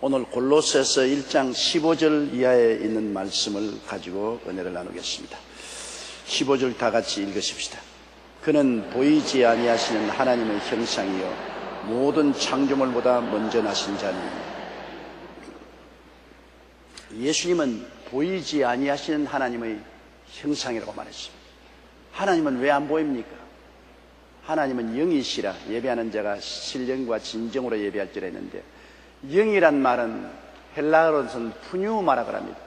오늘 골로새서 1장 15절 이하에 있는 말씀을 가지고 은혜를 나누겠습니다. 15절 다 같이 읽으십시다. 그는 보이지 아니하시는 하나님의 형상이요 모든 창조물보다 먼저 나신 자니. 예수님은 보이지 아니하시는 하나님의 형상이라고 말했습니다. 하나님은 왜 안 보입니까? 하나님은 영이시라 예배하는 자가 신령과 진정으로 예배할 줄 했는데, 영이란 말은 헬라어로서는 푸뉴마라고 합니다.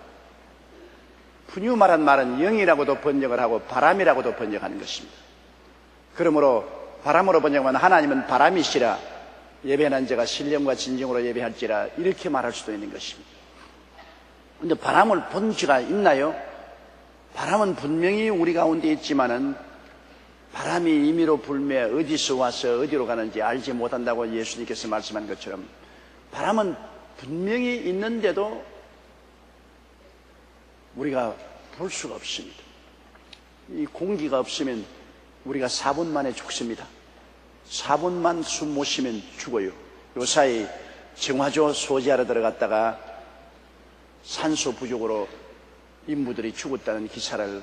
푸뉴마란 말은 영이라고도 번역을 하고 바람이라고도 번역하는 것입니다. 그러므로 바람으로 번역하면 하나님은 바람이시라 예배하는 자가 신령과 진정으로 예배할지라 이렇게 말할 수도 있는 것입니다. 그런데 바람을 본 적이 있나요? 바람은 분명히 우리 가운데 있지만은 바람이 임의로 불매 어디서 와서 어디로 가는지 알지 못한다고 예수님께서 말씀한 것처럼 바람은 분명히 있는데도 우리가 볼 수가 없습니다. 이 공기가 없으면 우리가 4분 만에 죽습니다. 4분만 숨 못 쉬면 죽어요. 요사이 정화조 소지하러 들어갔다가 산소 부족으로 인부들이 죽었다는 기사를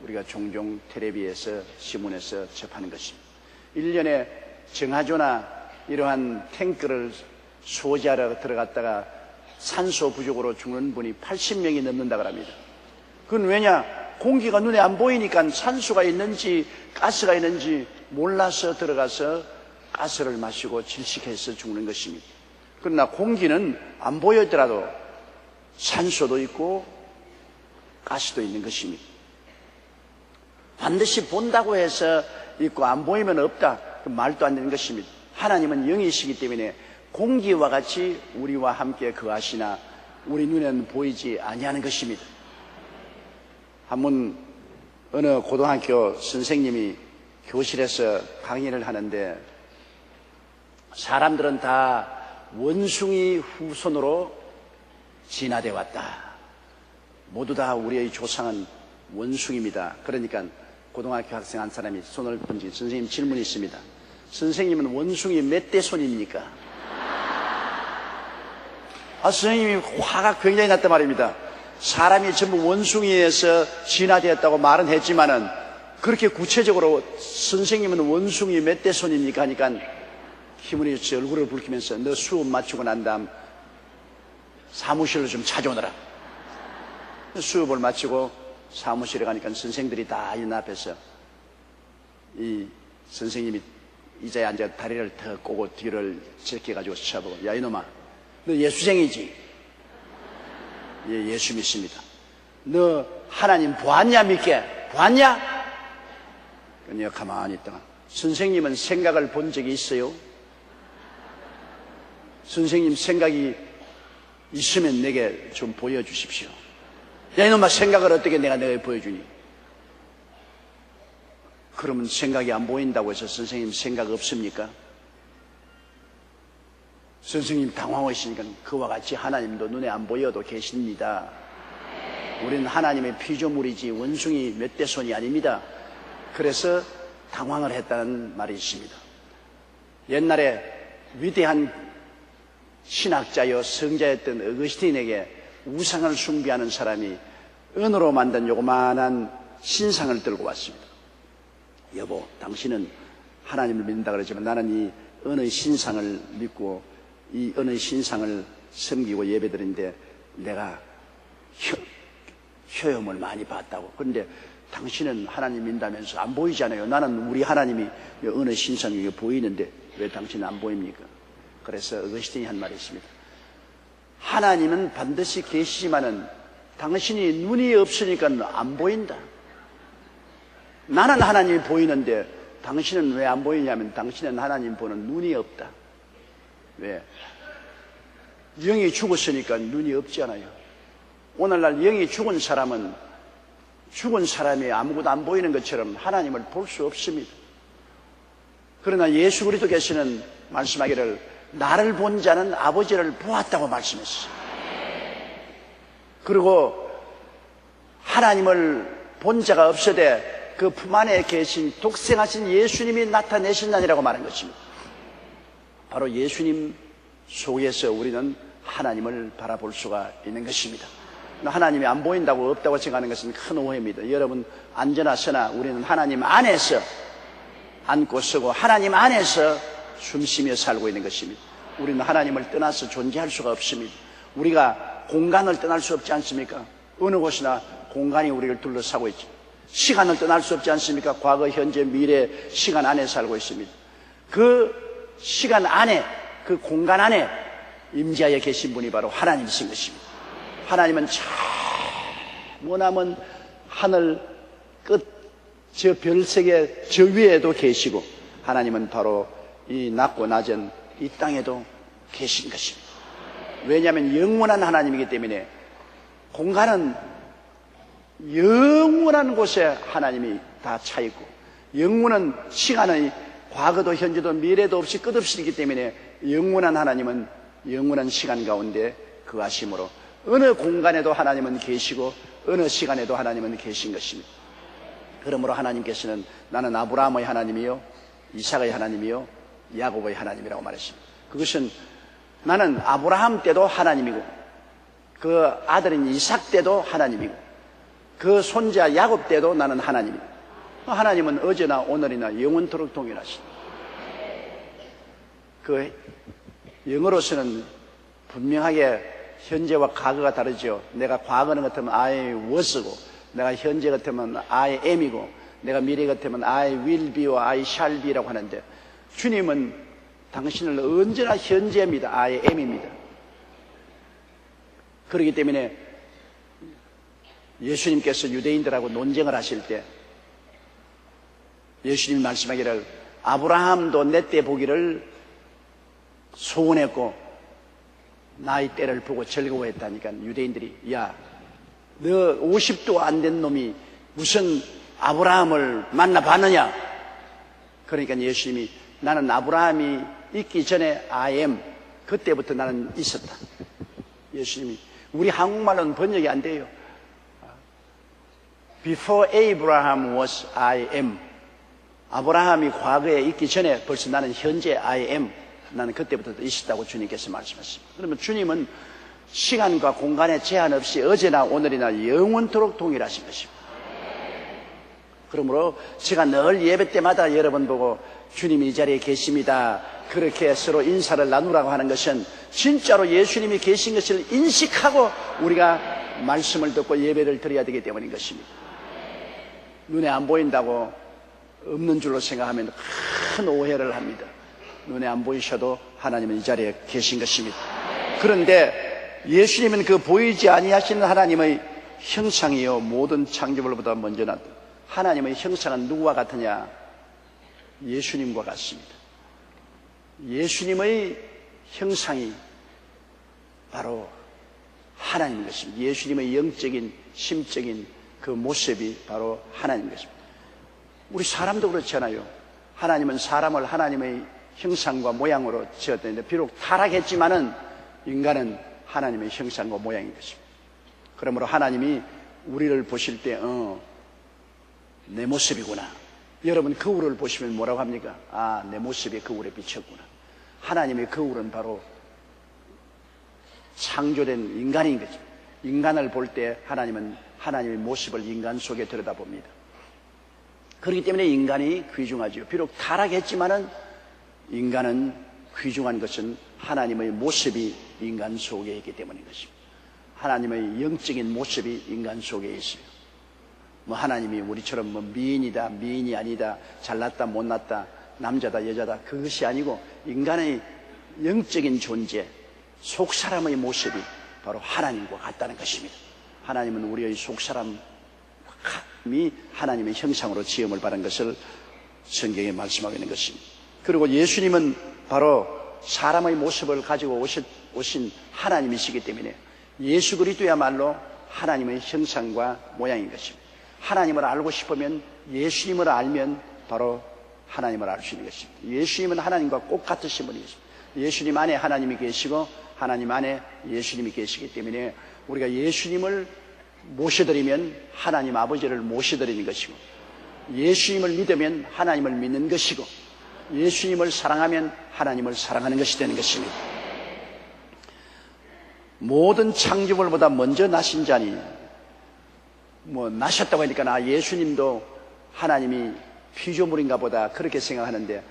우리가 종종 텔레비에서 신문에서 접하는 것입니다. 1년에 정화조나 이러한 탱크를 소지하러 들어갔다가 산소 부족으로 죽는 분이 80명이 넘는다고 합니다. 그건 왜냐? 공기가 눈에 안 보이니까 산소가 있는지 가스가 있는지 몰라서 들어가서 가스를 마시고 질식해서 죽는 것입니다. 그러나 공기는 안 보였더라도 산소도 있고 가스도 있는 것입니다. 반드시 본다고 해서 있고 안 보이면 없다, 그 말도 안 되는 것입니다. 하나님은 영이시기 때문에 공기와 같이 우리와 함께 거하시나 우리 눈에는 보이지 아니하는 것입니다. 한번 어느 고등학교 선생님이 교실에서 강의를 하는데 사람들은 다 원숭이 후손으로 진화되어 왔다. 모두 다 우리의 조상은 원숭이입니다. 그러니까 고등학교 학생 한 사람이 손을 던지고 선생님 질문이 있습니다. 선생님은 원숭이 몇 대 손입니까? 선생님이 화가 굉장히 났단 말입니다. 사람이 전부 원숭이에서 진화되었다고 말은 했지만은 그렇게 구체적으로 선생님은 원숭이 몇 대 손입니까? 하니까 희문이 제 얼굴을 붉히면서 너 수업 마치고 난 다음 사무실로 좀 찾아오너라. 수업을 마치고 사무실에 가니까 선생들이 다 있는 앞에서 이 선생님이 의자에 앉아 다리를 더 꼬고 뒤를 제껴가지고 쳐다보고, 야 이놈아, 너 예수쟁이지? 예, 예수 믿습니다. 너 하나님 보았냐 믿게? 보았냐? 그냥 가만히 있다가, 선생님은 생각을 본 적이 있어요? 선생님 생각이 있으면 내게 좀 보여주십시오. 야 이놈아, 생각을 어떻게 내가 보여주니? 그러면 생각이 안 보인다고 해서 선생님 생각 없습니까? 선생님 당황하시니까 그와 같이 하나님도 눈에 안 보여도 계십니다. 우리는 하나님의 피조물이지 원숭이 몇 대 손이 아닙니다. 그래서 당황을 했다는 말이 있습니다. 옛날에 위대한 신학자여 성자였던 어거스틴에게 우상을 숭배하는 사람이 은으로 만든 요만한 신상을 들고 왔습니다. 여보, 당신은 하나님을 믿는다 그러지만 나는 이 은의 신상을 믿고 이 은의 신상을 섬기고 예배드리는데 내가 효험을 많이 봤다고. 그런데 당신은 하나님 믿는다면서 안 보이잖아요. 나는 우리 하나님이 은의 신상이 보이는데 왜 당신은 안 보입니까? 그래서 어거스틴이 한 말이 있습니다. 하나님은 반드시 계시지만은 당신이 눈이 없으니까 안 보인다. 나는 하나님이 보이는데 당신은 왜 안 보이냐면 당신은 하나님 보는 눈이 없다. 왜? 영이 죽었으니까 눈이 없잖아요. 오늘날 영이 죽은 사람은 죽은 사람이 아무것도 안 보이는 것처럼 하나님을 볼 수 없습니다. 그러나 예수 그리스도께서는 말씀하기를 나를 본 자는 아버지를 보았다고 말씀했어요. 그리고 하나님을 본 자가 없으되 그 품 안에 계신 독생하신 예수님이 나타내신다니라고 말한 것입니다. 바로 예수님 속에서 우리는 하나님을 바라볼 수가 있는 것입니다. 하나님이 안 보인다고 없다고 생각하는 것은 큰 오해입니다. 여러분 안전하서나 우리는 하나님 안에서 안고 서고 하나님 안에서 숨쉬며 살고 있는 것입니다. 우리는 하나님을 떠나서 존재할 수가 없습니다. 우리가 공간을 떠날 수 없지 않습니까? 어느 곳이나 공간이 우리를 둘러싸고 있죠. 시간을 떠날 수 없지 않습니까? 과거, 현재, 미래, 시간 안에 살고 있습니다. 그 시간 안에, 그 공간 안에 임재하여 계신 분이 바로 하나님이신 것입니다. 하나님은 저 머나먼 하늘 끝, 저 별세계 저 위에도 계시고, 하나님은 바로 이 낮고 낮은 이 땅에도 계신 것입니다. 왜냐하면 영원한 하나님이기 때문에 공간은 영원한 곳에 하나님이 다 차 있고, 영원한 시간의 과거도 현재도 미래도 없이 끝없이기 때문에 영원한 하나님은 영원한 시간 가운데 거하심으로 어느 공간에도 하나님은 계시고 어느 시간에도 하나님은 계신 것입니다. 그러므로 하나님께서는 나는 아브라함의 하나님이요 이삭의 하나님이요 야곱의 하나님이라고 말했습니다. 그것은 나는 아브라함 때도 하나님이고 그 아들인 이삭 때도 하나님이고 그 손자 야곱 때도 나는 하나님이고, 하나님은 어제나 오늘이나 영원토록 동일하십니다. 그 영어로서는 분명하게 현재와 과거가 다르죠. 내가 과거는 같으면 I was고, 내가 현재 같으면 I am이고, 내가 미래 같으면 I will be와 I shall be라고 하는데, 주님은 당신을 언제나 현재입니다. I am입니다. 그렇기 때문에 예수님께서 유대인들하고 논쟁을 하실 때 예수님이 말씀하기를 아브라함도 내 때 보기를 소원했고 나의 때를 보고 즐거워했다니까 유대인들이, 야, 너 50도 안 된 놈이 무슨 아브라함을 만나봤느냐? 그러니까 예수님이 나는 아브라함이 있기 전에 I am, 그때부터 나는 있었다. 예수님이, 우리 한국말로는 번역이 안 돼요. Before Abraham was I am. 아브라함이 과거에 있기 전에 벌써 나는 현재 I am. 나는 그때부터 있었다고 주님께서 말씀하십니다. 그러면 주님은 시간과 공간에 제한 없이 어제나 오늘이나 영원토록 동일하신 것입니다. 그러므로 제가 늘 예배 때마다 여러분 보고 주님이 이 자리에 계십니다, 그렇게 서로 인사를 나누라고 하는 것은 진짜로 예수님이 계신 것을 인식하고 우리가 말씀을 듣고 예배를 드려야 되기 때문인 것입니다. 눈에 안 보인다고 없는 줄로 생각하면 큰 오해를 합니다. 눈에 안 보이셔도 하나님은 이 자리에 계신 것입니다. 그런데 예수님은 그 보이지 아니하시는 하나님의 형상이요 모든 창조물보다 먼저 났다. 하나님의 형상은 누구와 같으냐? 예수님과 같습니다. 예수님의 형상이 바로 하나님인 것입니다. 예수님의 영적인 심적인 그 모습이 바로 하나님인 것입니다. 우리 사람도 그렇잖아요. 하나님은 사람을 하나님의 형상과 모양으로 지었다는데 비록 타락했지만은 인간은 하나님의 형상과 모양인 것입니다. 그러므로 하나님이 우리를 보실 때 내 모습이구나. 여러분 거울을 보시면 뭐라고 합니까? 아, 내 모습이 거울에 비쳤구나. 하나님의 거울은 바로 창조된 인간인 거죠. 인간을 볼 때 하나님은 하나님의 모습을 인간 속에 들여다봅니다. 그렇기 때문에 인간이 귀중하죠. 비록 타락했지만은 인간은 귀중한 것은 하나님의 모습이 인간 속에 있기 때문인 것입니다. 하나님의 영적인 모습이 인간 속에 있어요. 하나님이 우리처럼 미인이다, 미인이 아니다, 잘났다, 못났다, 남자다, 여자다, 그것이 아니고 인간의 영적인 존재, 속사람의 모습이 바로 하나님과 같다는 것입니다. 하나님은 우리의 속사람이 하나님의 형상으로 지음을 받은 것을 성경에 말씀하고 있는 것입니다. 그리고 예수님은 바로 사람의 모습을 가지고 오신 하나님이시기 때문에 예수 그리스도야말로 하나님의 형상과 모양인 것입니다. 하나님을 알고 싶으면 예수님을 알면 바로 하나님을 알 수 있는 것입니다. 예수님은 하나님과 꼭 같으신 분이십니다. 예수님 안에 하나님이 계시고 하나님 안에 예수님이 계시기 때문에 우리가 예수님을 모셔드리면 하나님 아버지를 모셔드리는 것이고, 예수님을 믿으면 하나님을 믿는 것이고, 예수님을 사랑하면 하나님을 사랑하는 것이 되는 것입니다. 모든 창조물보다 먼저 나신 자니, 나셨다고 하니까 예수님도 하나님이 피조물인가 보다 그렇게 생각하는데,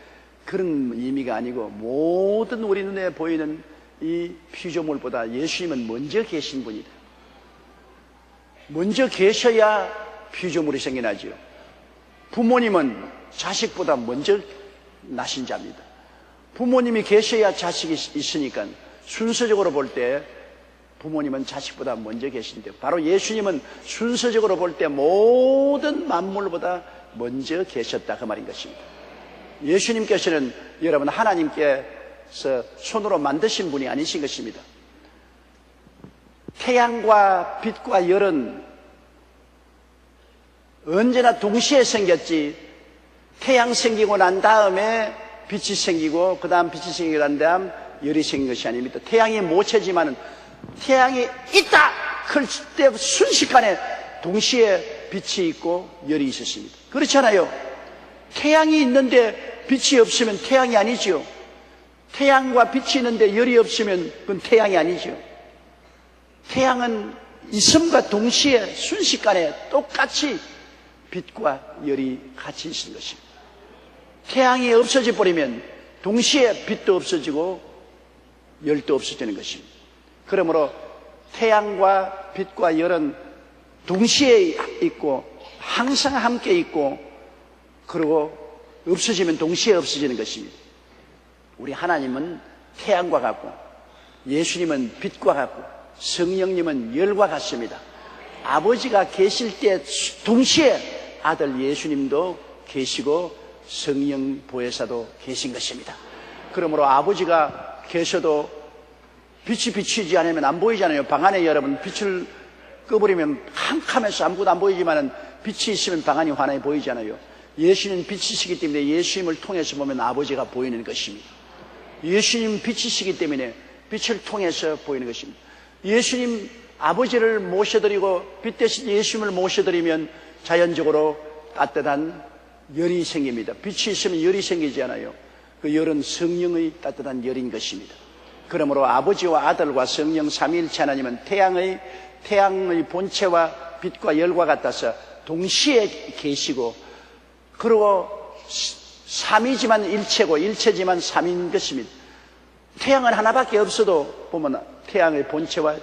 그런 의미가 아니고 모든 우리 눈에 보이는 이 피조물보다 예수님은 먼저 계신 분이다. 먼저 계셔야 피조물이 생겨나죠. 부모님은 자식보다 먼저 나신 자입니다. 부모님이 계셔야 자식이 있으니까 순서적으로 볼 때 부모님은 자식보다 먼저 계신데, 바로 예수님은 순서적으로 볼 때 모든 만물보다 먼저 계셨다, 그 말인 것입니다. 예수님께서는 여러분 하나님께서 손으로 만드신 분이 아니신 것입니다. 태양과 빛과 열은 언제나 동시에 생겼지, 태양 생기고 난 다음에 빛이 생기고 그 다음 빛이 생기고 난 다음 열이 생긴 것이 아닙니다. 태양이 모체지만은 태양이 있다 그럴 때 순식간에 동시에 빛이 있고 열이 있었습니다. 그렇잖아요. 태양이 있는데 빛이 없으면 태양이 아니죠. 태양과 빛이 있는데 열이 없으면 그건 태양이 아니죠. 태양은 있음과 동시에 순식간에 똑같이 빛과 열이 같이 있는 것입니다. 태양이 없어져 버리면 동시에 빛도 없어지고 열도 없어지는 것입니다. 그러므로 태양과 빛과 열은 동시에 있고 항상 함께 있고, 그리고 없어지면 동시에 없어지는 것입니다. 우리 하나님은 태양과 같고, 예수님은 빛과 같고, 성령님은 열과 같습니다. 아버지가 계실 때 동시에 아들 예수님도 계시고 성령 보혜사도 계신 것입니다. 그러므로 아버지가 계셔도 빛이 비추지 않으면 안 보이잖아요. 방 안에 여러분 빛을 꺼버리면 캄캄해서 아무것도 안 보이지만 빛이 있으면 방 안이 환하게 보이잖아요. 예수님은 빛이시기 때문에 예수님을 통해서 보면 아버지가 보이는 것입니다. 예수님은 빛이시기 때문에 빛을 통해서 보이는 것입니다. 예수님 아버지를 모셔드리고 빛 대신 예수님을 모셔드리면 자연적으로 따뜻한 열이 생깁니다. 빛이 있으면 열이 생기지 않아요. 그 열은 성령의 따뜻한 열인 것입니다. 그러므로 아버지와 아들과 성령 삼위일체 하나님은 태양의 본체와 빛과 열과 같아서 동시에 계시고, 그리고 삼위지만 일체고 일체지만 삼인 것입니다. 태양은 하나밖에 없어도 보면 태양의 본체와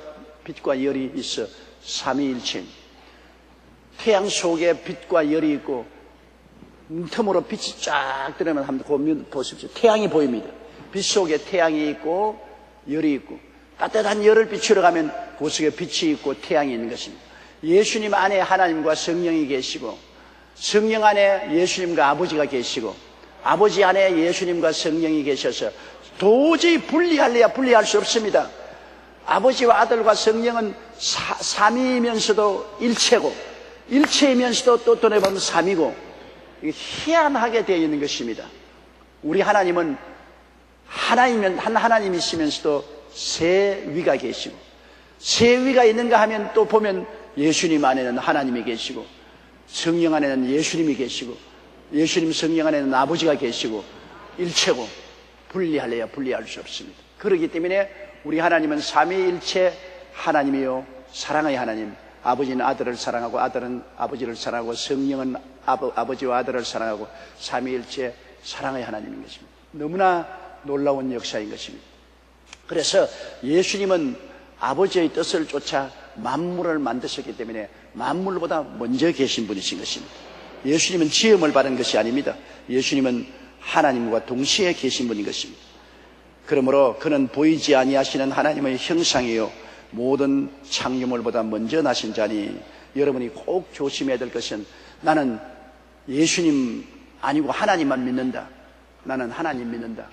빛과 열이 있어 삼위일체입니다. 태양 속에 빛과 열이 있고 틈으로 빛이 쫙 들어오면 한번 보십시오. 태양이 보입니다. 빛 속에 태양이 있고 열이 있고, 따뜻한 열을 비추러 가면 그 속에 빛이 있고 태양이 있는 것입니다. 예수님 안에 하나님과 성령이 계시고, 성령 안에 예수님과 아버지가 계시고, 아버지 안에 예수님과 성령이 계셔서 도저히 분리할래야 분리할 수 없습니다. 아버지와 아들과 성령은 삼위이면서도 일체고, 일체이면서도 또 떠내보면 삼위고, 희한하게 되어 있는 것입니다. 우리 하나님은 하나이면 한 하나님이시면서도 세 위가 계시고, 세 위가 있는가 하면 또 보면 예수님 안에는 하나님이 계시고, 성령 안에는 예수님이 계시고, 예수님 성령 안에는 아버지가 계시고, 일체고 분리할래야 분리할 수 없습니다. 그렇기 때문에 우리 하나님은 삼위일체 하나님이요 사랑의 하나님, 아버지는 아들을 사랑하고 아들은 아버지를 사랑하고 성령은 아버지와 아들을 사랑하고 삼위일체 사랑의 하나님인 것입니다. 너무나 놀라운 역사인 것입니다. 그래서 예수님은 아버지의 뜻을 쫓아 만물을 만드셨기 때문에 만물보다 먼저 계신 분이신 것입니다. 예수님은 지음을 받은 것이 아닙니다. 예수님은 하나님과 동시에 계신 분인 것입니다. 그러므로 그는 보이지 아니하시는 하나님의 형상이요 모든 창조물보다 먼저 나신 자니, 여러분이 꼭 조심해야 될 것은, 나는 예수님 아니고 하나님만 믿는다, 나는 하나님 믿는다,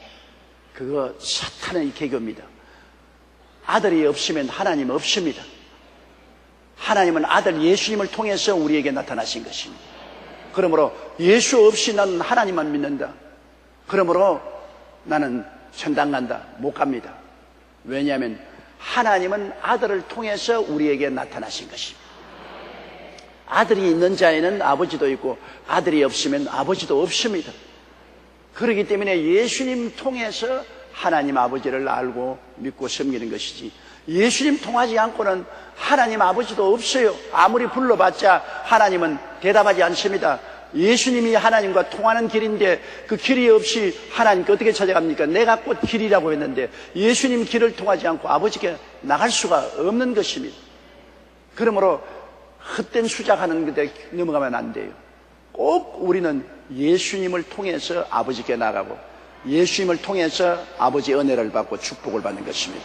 그거 사탄의 개교입니다. 아들이 없으면 하나님 없습니다. 하나님은 아들 예수님을 통해서 우리에게 나타나신 것입니다. 그러므로 예수 없이 나는 하나님만 믿는다, 그러므로 나는 천당 간다, 못 갑니다. 왜냐하면 하나님은 아들을 통해서 우리에게 나타나신 것입니다. 아들이 있는 자에는 아버지도 있고 아들이 없으면 아버지도 없습니다. 그렇기 때문에 예수님 통해서 하나님 아버지를 알고 믿고 섬기는 것이지, 예수님 통하지 않고는 하나님 아버지도 없어요. 아무리 불러봤자 하나님은 대답하지 않습니다. 예수님이 하나님과 통하는 길인데 그 길이 없이 하나님께 어떻게 찾아갑니까? 내가 곧 길이라고 했는데 예수님 길을 통하지 않고 아버지께 나갈 수가 없는 것입니다. 그러므로 헛된 수작하는 데 넘어가면 안 돼요. 꼭 우리는 예수님을 통해서 아버지께 나가고 예수님을 통해서 아버지의 은혜를 받고 축복을 받는 것입니다.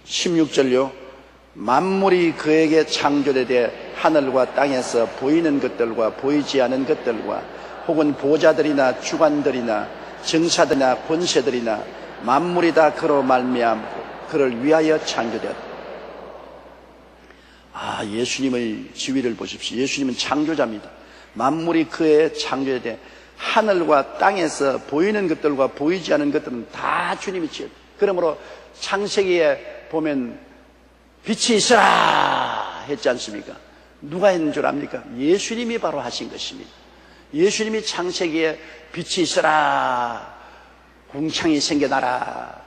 16절요. 만물이 그에게 창조되되 하늘과 땅에서 보이는 것들과 보이지 않은 것들과 혹은 보좌들이나 주관들이나 정사들이나 권세들이나 만물이 다 그로 말미암고 그를 위하여 창조되었다. 예수님의 지위를 보십시오. 예수님은 창조자입니다. 만물이 그의 창조되되 하늘과 땅에서 보이는 것들과 보이지 않은 것들은 다 주님이 지었다. 그러므로 창세기에 보면 빛이 있어라 했지 않습니까? 누가 했는 줄 압니까? 예수님이 바로 하신 것입니다. 예수님이 창세기에 빛이 있어라, 궁창이 생겨나라,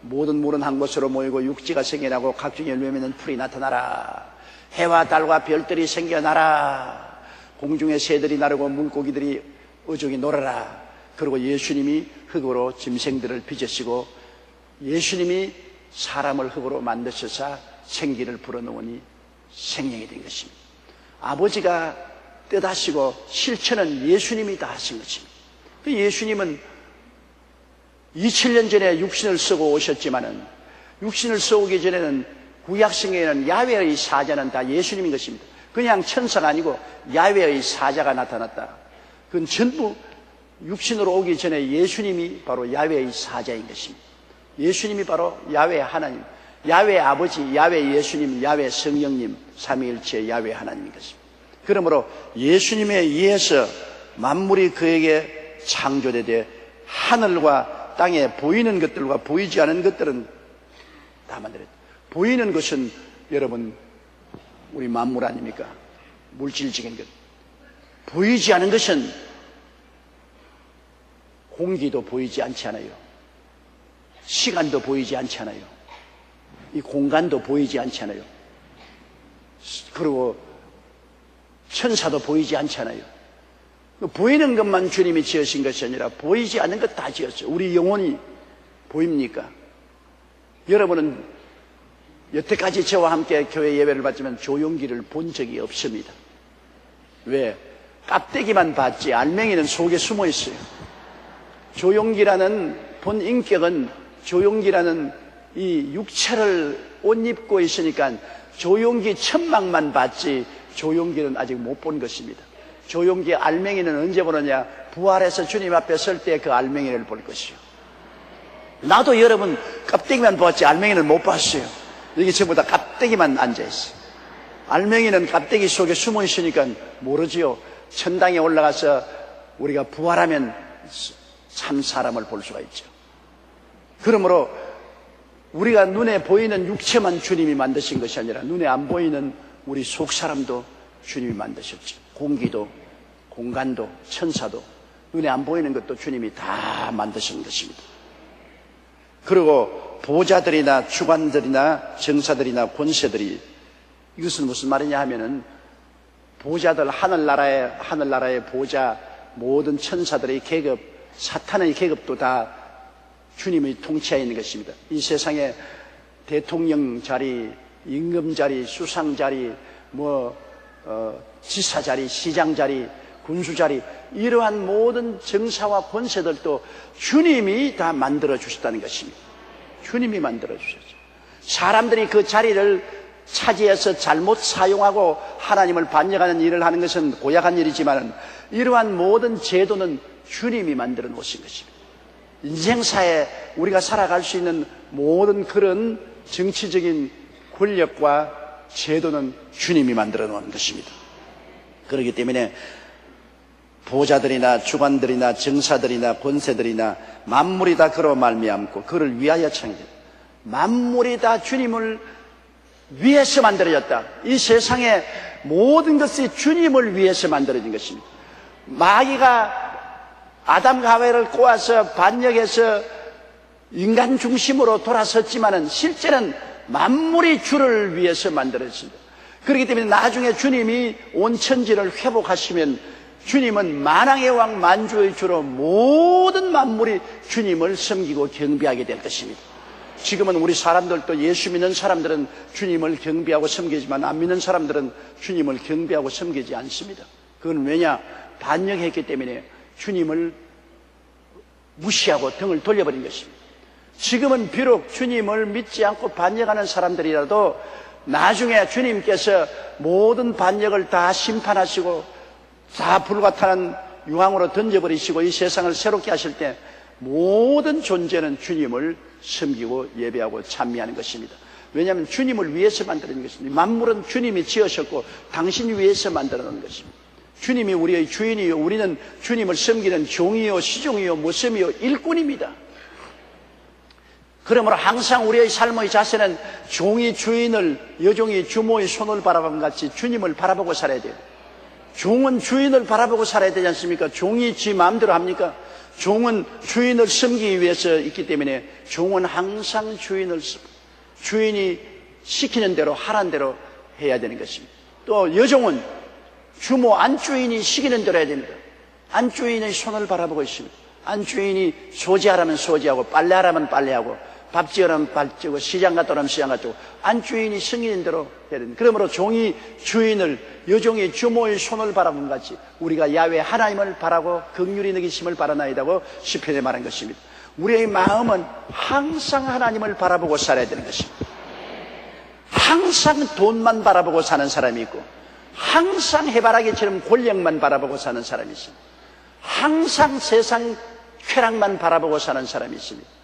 모든 물은 한 곳으로 모이고 육지가 생겨나고 각종 열매 맺는 풀이 나타나라, 해와 달과 별들이 생겨나라, 공중의 새들이 나르고 물고기들이 어족이 놀아라. 그리고 예수님이 흙으로 짐승들을 빚으시고 예수님이 사람을 흙으로 만드셔서 생기를 불어넣으니 생명이 된 것입니다. 아버지가 뜻하시고 실천은 예수님이 다 하신 것입니다. 예수님은 2000년 전에 육신을 쓰고 오셨지만은 육신을 써오기 전에는 구약성경에는 야훼의 사자는 다 예수님인 것입니다. 그냥 천사가 아니고 야훼의 사자가 나타났다. 그건 전부 육신으로 오기 전에 예수님이 바로 야훼의 사자인 것입니다. 예수님이 바로 야훼 하나님, 야훼 아버지, 야훼 예수님, 야훼 성령님, 삼위일체 야훼 하나님인 것입니다. 그러므로 예수님에 의해서 만물이 그에게 창조되되 하늘과 땅에 보이는 것들과 보이지 않은 것들은 다 만들었다. 보이는 것은 여러분 우리 만물 아닙니까? 물질적인 것. 보이지 않은 것은 공기도 보이지 않잖아요. 시간도 보이지 않잖아요. 이 공간도 보이지 않잖아요. 그리고 천사도 보이지 않잖아요. 보이는 것만 주님이 지으신 것이 아니라 보이지 않는 것 다 지었어요. 우리 영혼이 보입니까? 여러분은 여태까지 저와 함께 교회 예배를 받지만 조용기를 본 적이 없습니다. 왜? 껍데기만 봤지 알맹이는 속에 숨어 있어요. 조용기라는 본 인격은 조용기라는 이 육체를 옷 입고 있으니까 조용기 천막만 봤지 조용기는 아직 못 본 것입니다. 조용기 알맹이는 언제 보느냐? 부활해서 주님 앞에 설 때 그 알맹이를 볼 것이요. 나도 여러분 껍데기만 봤지 알맹이는 못 봤어요. 여기 전부 다 껍데기만 앉아있어요. 알맹이는 껍데기 속에 숨어 있으니까 모르지요. 천당에 올라가서 우리가 부활하면 참 사람을 볼 수가 있죠. 그러므로 우리가 눈에 보이는 육체만 주님이 만드신 것이 아니라 눈에 안 보이는 우리 속 사람도 주님이 만드셨죠. 공기도, 공간도, 천사도, 눈에 안 보이는 것도 주님이 다 만드신 것입니다. 그리고 보좌들이나 주관들이나 정사들이나 권세들이, 이것은 무슨 말이냐 하면은 보좌들, 하늘나라의 보좌, 모든 천사들의 계급, 사탄의 계급도 다 주님의 통치하에 있는 것입니다. 이 세상에 대통령 자리, 임금 자리, 수상 자리, 지사 자리, 시장 자리, 군수 자리, 이러한 모든 정사와 권세들도 주님이 다 만들어 주셨다는 것입니다. 주님이 만들어 주셨죠. 사람들이 그 자리를 차지해서 잘못 사용하고 하나님을 반역하는 일을 하는 것은 고약한 일이지만 이러한 모든 제도는 주님이 만들어 놓으신 것입니다. 인생사에 우리가 살아갈 수 있는 모든 그런 정치적인 권력과 제도는 주님이 만들어 놓은 것입니다. 그렇기 때문에 보좌들이나 주관들이나 정사들이나 권세들이나 만물이 다 그로 말미암고 그를 위하여 창조했다. 만물이 다 주님을 위해서 만들어졌다. 이 세상의 모든 것이 주님을 위해서 만들어진 것입니다. 마귀가 아담과 하와를 꼬아서 반역해서 인간 중심으로 돌아섰지만은 실제는 만물이 주를 위해서 만들어졌습니다. 그렇기 때문에 나중에 주님이 온 천지를 회복하시면 주님은 만왕의 왕 만주의 주로 모든 만물이 주님을 섬기고 경배하게 될 것입니다. 지금은 우리 사람들도 예수 믿는 사람들은 주님을 경배하고 섬기지만 안 믿는 사람들은 주님을 경배하고 섬기지 않습니다. 그건 왜냐? 반역했기 때문에 주님을 무시하고 등을 돌려버린 것입니다. 지금은 비록 주님을 믿지 않고 반역하는 사람들이라도 나중에 주님께서 모든 반역을 다 심판하시고 다 불과타는 유황으로 던져버리시고 이 세상을 새롭게 하실 때 모든 존재는 주님을 섬기고 예배하고 찬미하는 것입니다. 왜냐하면 주님을 위해서 만드는 것입니다. 만물은 주님이 지으셨고 당신이 위해서 만들어놓은 것입니다. 주님이 우리의 주인이요, 우리는 주님을 섬기는 종이요, 시종이요, 모섬이요, 일꾼입니다. 그러므로 항상 우리의 삶의 자세는 종이 주인을, 여종이 주모의 손을 바라본 같이 주님을 바라보고 살아야 돼요. 종은 주인을 바라보고 살아야 되지 않습니까? 종이 지 마음대로 합니까? 종은 주인을 섬기기 위해서 있기 때문에 종은 항상 주인이 시키는 대로 하라는 대로 해야 되는 것입니다. 또 여종은 주모 안주인이 시키는 대로 해야 됩니다. 안주인의 손을 바라보고 있습니다. 안주인이 소지하라면 소지하고 빨래하라면 빨래하고 밥 지으라면 밥 지고 시장 갔다 오라면 시장 갔다 오고 안주인이 승인인 대로 해야 됩니다. 그러므로 종이 주인을, 여종이 주모의 손을 바라본 같이 우리가 야훼 하나님을 바라고 긍휼히 여기심을 바라나이다고 시편에 말한 것입니다. 우리의 마음은 항상 하나님을 바라보고 살아야 되는 것입니다. 항상 돈만 바라보고 사는 사람이 있고 항상 해바라기처럼 권력만 바라보고 사는 사람이 있습니다. 항상 세상 쾌락만 바라보고 사는 사람이 있습니다.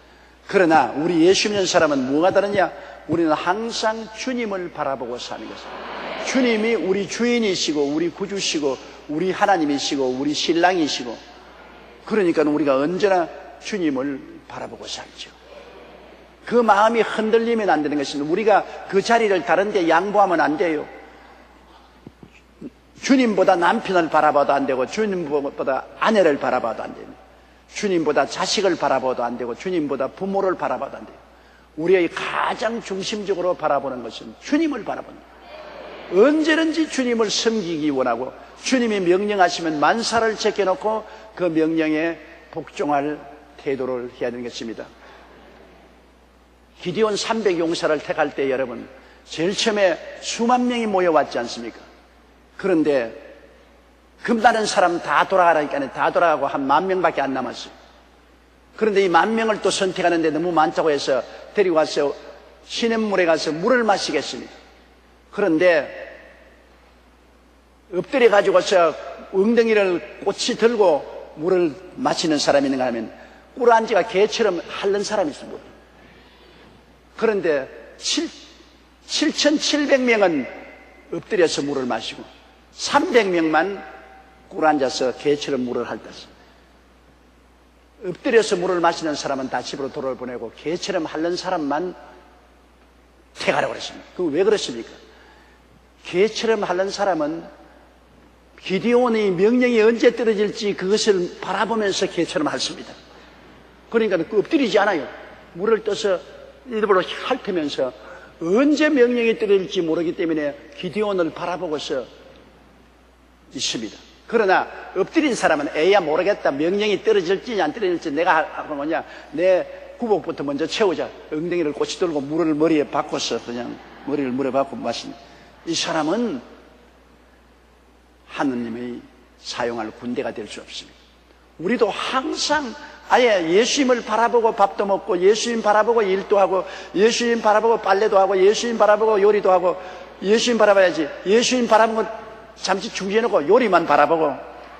그러나 우리 예수 믿는 사람은 뭐가 다르냐? 우리는 항상 주님을 바라보고 사는 것입니다. 주님이 우리 주인이시고 우리 구주시고 우리 하나님이시고 우리 신랑이시고, 그러니까 우리가 언제나 주님을 바라보고 살죠. 그 마음이 흔들리면 안 되는 것입니다. 우리가 그 자리를 다른 데 양보하면 안 돼요. 주님보다 남편을 바라봐도 안 되고 주님보다 아내를 바라봐도 안 됩니다. 주님보다 자식을 바라봐도 안 되고 주님보다 부모를 바라봐도 안 돼요. 우리의 가장 중심적으로 바라보는 것은 주님을 바라봅니다. 언제든지 주님을 섬기기 원하고 주님이 명령하시면 만사를 제껴놓고 그 명령에 복종할 태도를 해야 되는 것입니다. 기드온 300용사를 택할 때 여러분 제일 처음에 수만 명이 모여왔지 않습니까? 그런데 금다는 사람 다 돌아가라니까 다 돌아가고 한 10,000명밖에 안 남았어요. 그런데 이 10,000명을 또 선택하는데 너무 많다고 해서 데리고 가서 시냇물에 가서 물을 마시겠습니다. 그런데 엎드려 가지고서 엉덩이를 꼿이 들고 물을 마시는 사람이 있는가 하면 꿀안지가 개처럼 핥는 사람이 있습니다. 그런데 7,700명은 엎드려서 물을 마시고 300명만 꿀앉아서 개처럼 물을 핥았습니다. 엎드려서 물을 마시는 사람은 다 집으로 돌아를 보내고 개처럼 핥는 사람만 택하라고 그랬습니다. 그 왜 그렇습니까? 개처럼 핥는 사람은 기드온의 명령이 언제 떨어질지 그것을 바라보면서 개처럼 핥습니다. 그러니까 그 엎드리지 않아요. 물을 떠서 일부러 핥으면서 언제 명령이 떨어질지 모르기 때문에 기드온을 바라보고서 있습니다. 그러나 엎드린 사람은 에야 모르겠다. 명령이 떨어질지 안 떨어질지 내가 하고 뭐냐. 내 구복부터 먼저 채우자. 엉덩이를 꽂이 들고 물을 머리에 박고서 그냥 머리를 물에 박고 마신 이 사람은 하느님의 사용할 군대가 될 수 없습니다. 우리도 항상 아예 예수님을 바라보고 밥도 먹고 예수님 바라보고 일도 하고 예수님 바라보고 빨래도 하고 예수님 바라보고 요리도 하고 예수님 바라봐야지. 예수님 바라보고 잠시 중지해놓고 요리만 바라보고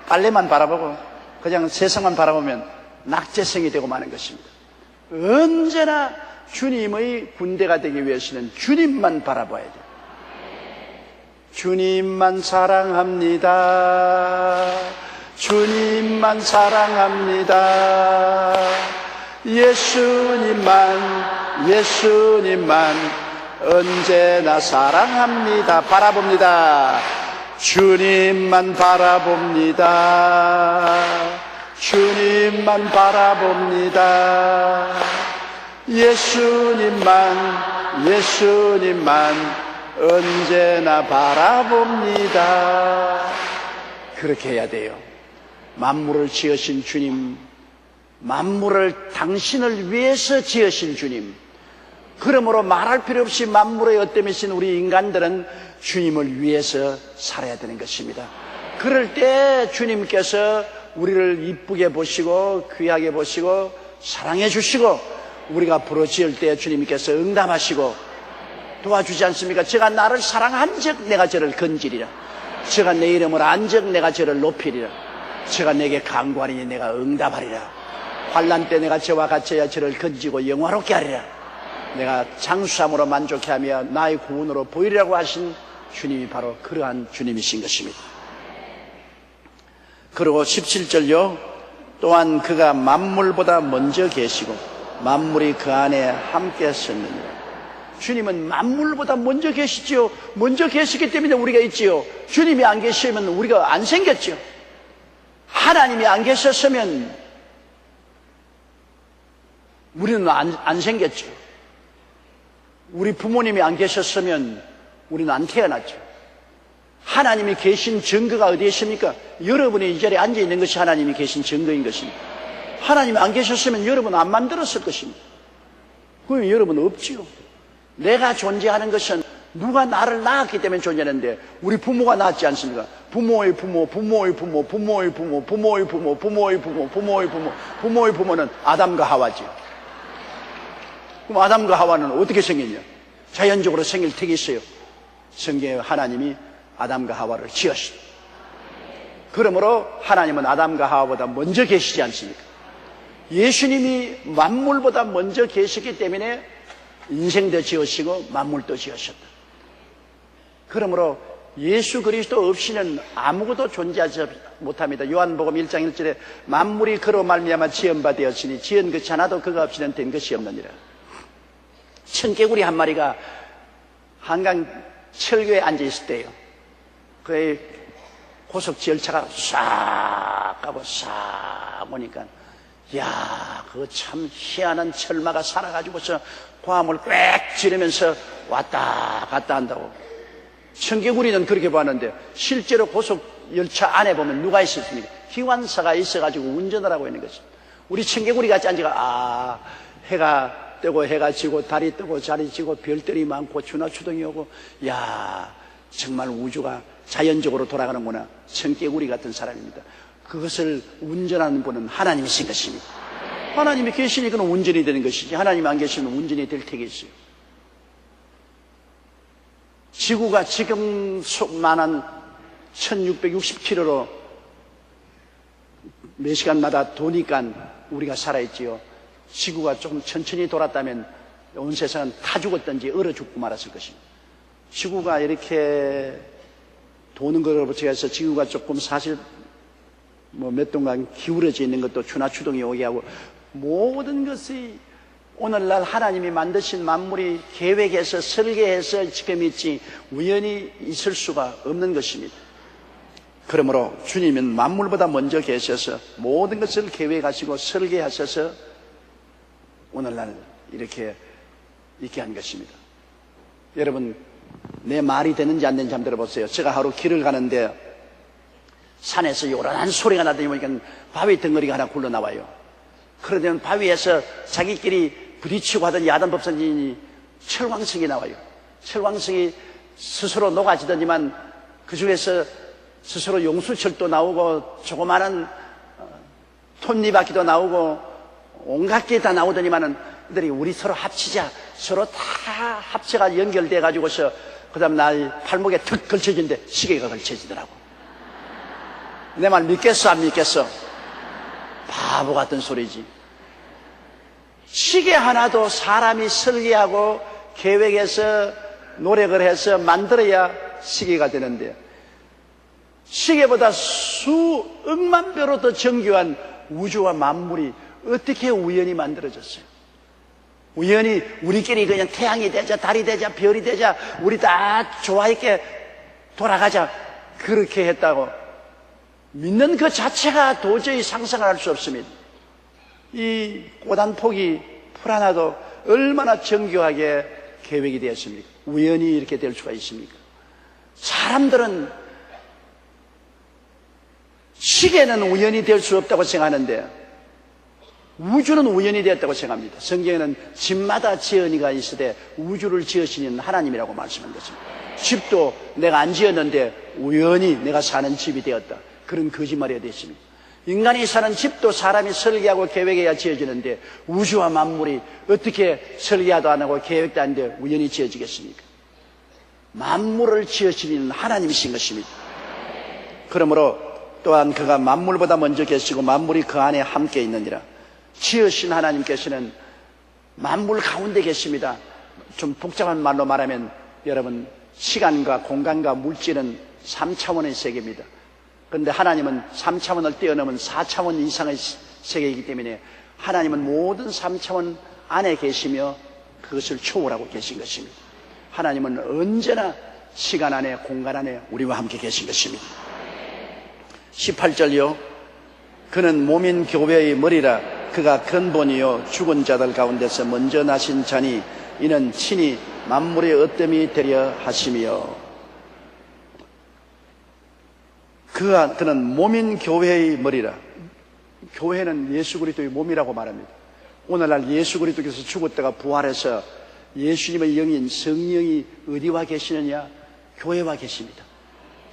빨래만 바라보고 그냥 세상만 바라보면 낙제성이 되고 마는 것입니다. 언제나 주님의 군대가 되기 위해서는 주님만 바라봐야 돼요. 주님만 사랑합니다. 주님만 사랑합니다. 예수님만 언제나 사랑합니다. 바라봅니다. 주님만 바라봅니다. 예수님만 예수님만 언제나 바라봅니다. 그렇게 해야 돼요. 만물을 지으신 주님, 만물을 당신을 위해서 지으신 주님, 그러므로 말할 필요 없이 만물의 어때이신 우리 인간들은 주님을 위해서 살아야 되는 것입니다. 그럴 때 주님께서 우리를 이쁘게 보시고 귀하게 보시고 사랑해 주시고 우리가 부르짖을 때 주님께서 응답하시고 도와주지 않습니까? 제가 나를 사랑한 적 내가 저를 건지리라. 제가 내 이름을 안 적 내가 저를 높이리라. 제가 내게 간구하리니 내가 응답하리라. 환난 때 내가 저와 같이야 저를 건지고 영화롭게 하리라. 내가 장수함으로 만족해하며 나의 구원으로 보이리라고 하신 주님이 바로 그러한 주님이신 것입니다. 그리고 17절요. 또한 그가 만물보다 먼저 계시고 만물이 그 안에 함께 섰느니라. 주님은 만물보다 먼저 계시지요. 먼저 계시기 때문에 우리가 있지요. 주님이 안 계시면 우리가 안 생겼죠. 하나님이 안 계셨으면 우리는 안 생겼죠. 우리 부모님이 안 계셨으면 우리는 안 태어났죠. 하나님이 계신 증거가 어디에 있습니까? 여러분이 이 자리에 앉아있는 것이 하나님이 계신 증거인 것입니다. 하나님이 안 계셨으면 여러분 안 만들었을 것입니다. 그러면 여러분 없지요. 내가 존재하는 것은 누가 나를 낳았기 때문에 존재하는데 우리 부모가 낳았지 않습니까? 부모의 부모, 부모의 부모, 부모의 부모, 부모의 부모, 부모의 부모, 부모의 부모, 부모의 부모는 아담과 하와지요. 그럼 아담과 하와는 어떻게 생겼냐? 자연적으로 생길 택이 있어요. 성경에 하나님이 아담과 하와를 지었습니다. 그러므로 하나님은 아담과 하와보다 먼저 계시지 않습니까? 예수님이 만물보다 먼저 계시기 때문에 인생도 지으시고 만물도 지으셨다. 그러므로 예수 그리스도 없이는 아무것도 존재하지 못합니다. 요한복음 1장 1절에 만물이 그로 말미암아 지은 바 되었으니 지은 것이 하나도 그가 없이는 된 것이 없느니라. 청개구리 한 마리가 한강 철교에 앉아있을 때요. 그의 고속 열차가 싹 가고 싹 오니까 야, 그거 참 희한한 철마가 살아가지고서 고함을 꽥 지르면서 왔다 갔다 한다고. 청개구리는 그렇게 봤는데 실제로 고속 열차 안에 보면 누가 있었습니까? 기관사가 있어가지고 운전을 하고 있는 것입니다. 우리 청개구리 같이 앉아가 해가 뜨고 해가 지고 달이 뜨고 달이 지고 별들이 많고 주나 추동이 오고 야, 정말 우주가 자연적으로 돌아가는구나. 청개구리 같은 사람입니다. 그것을 운전하는 분은 하나님이신 것입니다. 하나님이 계시니까 운전이 되는 것이지 하나님 안 계시면 운전이 될 택이 있어요. 지구가 지금 수만한 1660km로 몇 시간마다 도니까 우리가 살아있지요. 지구가 조금 천천히 돌았다면 온 세상은 타 죽었든지 얼어 죽고 말았을 것입니다. 지구가 이렇게 도는 것으로 제가서 지구가 조금 사실 몇 동간 기울어져 있는 것도 추나 추동이 오게 하고 모든 것이 오늘날 하나님이 만드신 만물이 계획해서 설계해서 지금 있지 우연히 있을 수가 없는 것입니다. 그러므로 주님은 만물보다 먼저 계셔서 모든 것을 계획하시고 설계하셔서 오늘날 이렇게 있게 한 것입니다. 여러분, 내 말이 되는지 안 되는지 한번 들어보세요. 제가 하루 길을 가는데 산에서 요란한 소리가 나더니 보니까 바위 덩어리가 하나 굴러나와요. 그러면 바위에서 자기끼리 부딪히고 하던 야단 법사님이 철광석이 나와요. 철광석이 스스로 녹아지더니만 그 중에서 스스로 용수철도 나오고 조그마한 톱니바퀴도 나오고 온갖 게 다 나오더니만은 그들이 우리 서로 합치자. 서로 다 합체가 연결돼 가지고서 그다음 날 팔목에 턱 걸쳐진데 시계가 걸쳐지더라고. 내 말 믿겠어 안 믿겠어? 바보 같은 소리지. 시계 하나도 사람이 설계하고 계획해서 노력을 해서 만들어야 시계가 되는데 시계보다 수억만 배로 더 정교한 우주와 만물이 어떻게 우연히 만들어졌어요? 우연히 우리끼리 그냥 태양이 되자 달이 되자 별이 되자 우리 다 좋아있게 돌아가자 그렇게 했다고 믿는 그 자체가 도저히 상상을 할 수 없습니다. 이 꽃 한 폭이 풀 하나도 얼마나 정교하게 계획이 되었습니까? 우연히 이렇게 될 수가 있습니까? 사람들은 시계는 우연히 될 수 없다고 생각하는데 우주는 우연히 되었다고 생각합니다. 성경에는 집마다 지은이가 있으되 우주를 지으시는 하나님이라고 말씀한 것입니다. 집도 내가 안 지었는데 우연히 내가 사는 집이 되었다. 그런 거짓말이 어디 있습니까? 인간이 사는 집도 사람이 설계하고 계획해야 지어지는데 우주와 만물이 어떻게 설계도 안 하고 계획도 안 하는데 우연히 지어지겠습니까? 만물을 지으시는 하나님이신 것입니다. 그러므로 또한 그가 만물보다 먼저 계시고 만물이 그 안에 함께 있느니라. 지으신 하나님께서는 만물 가운데 계십니다. 좀 복잡한 말로 말하면 여러분 시간과 공간과 물질은 3차원의 세계입니다. 그런데 하나님은 3차원을 뛰어넘은 4차원 이상의 세계이기 때문에 하나님은 모든 3차원 안에 계시며 그것을 초월하고 계신 것입니다. 하나님은 언제나 시간 안에 공간 안에 우리와 함께 계신 것입니다. 18절요. 그는 몸인 교회의 머리라. 그가 근본이요 죽은 자들 가운데서 먼저 나신 자니 이는 친히 만물의 어뜸이 되려 하시며 그는 몸인 교회의 머리라. 교회는 예수 그리스도의 몸이라고 말합니다. 오늘날 예수 그리스도께서 죽었다가 부활해서 예수님의 영인 성령이 어디와 계시느냐? 교회와 계십니다.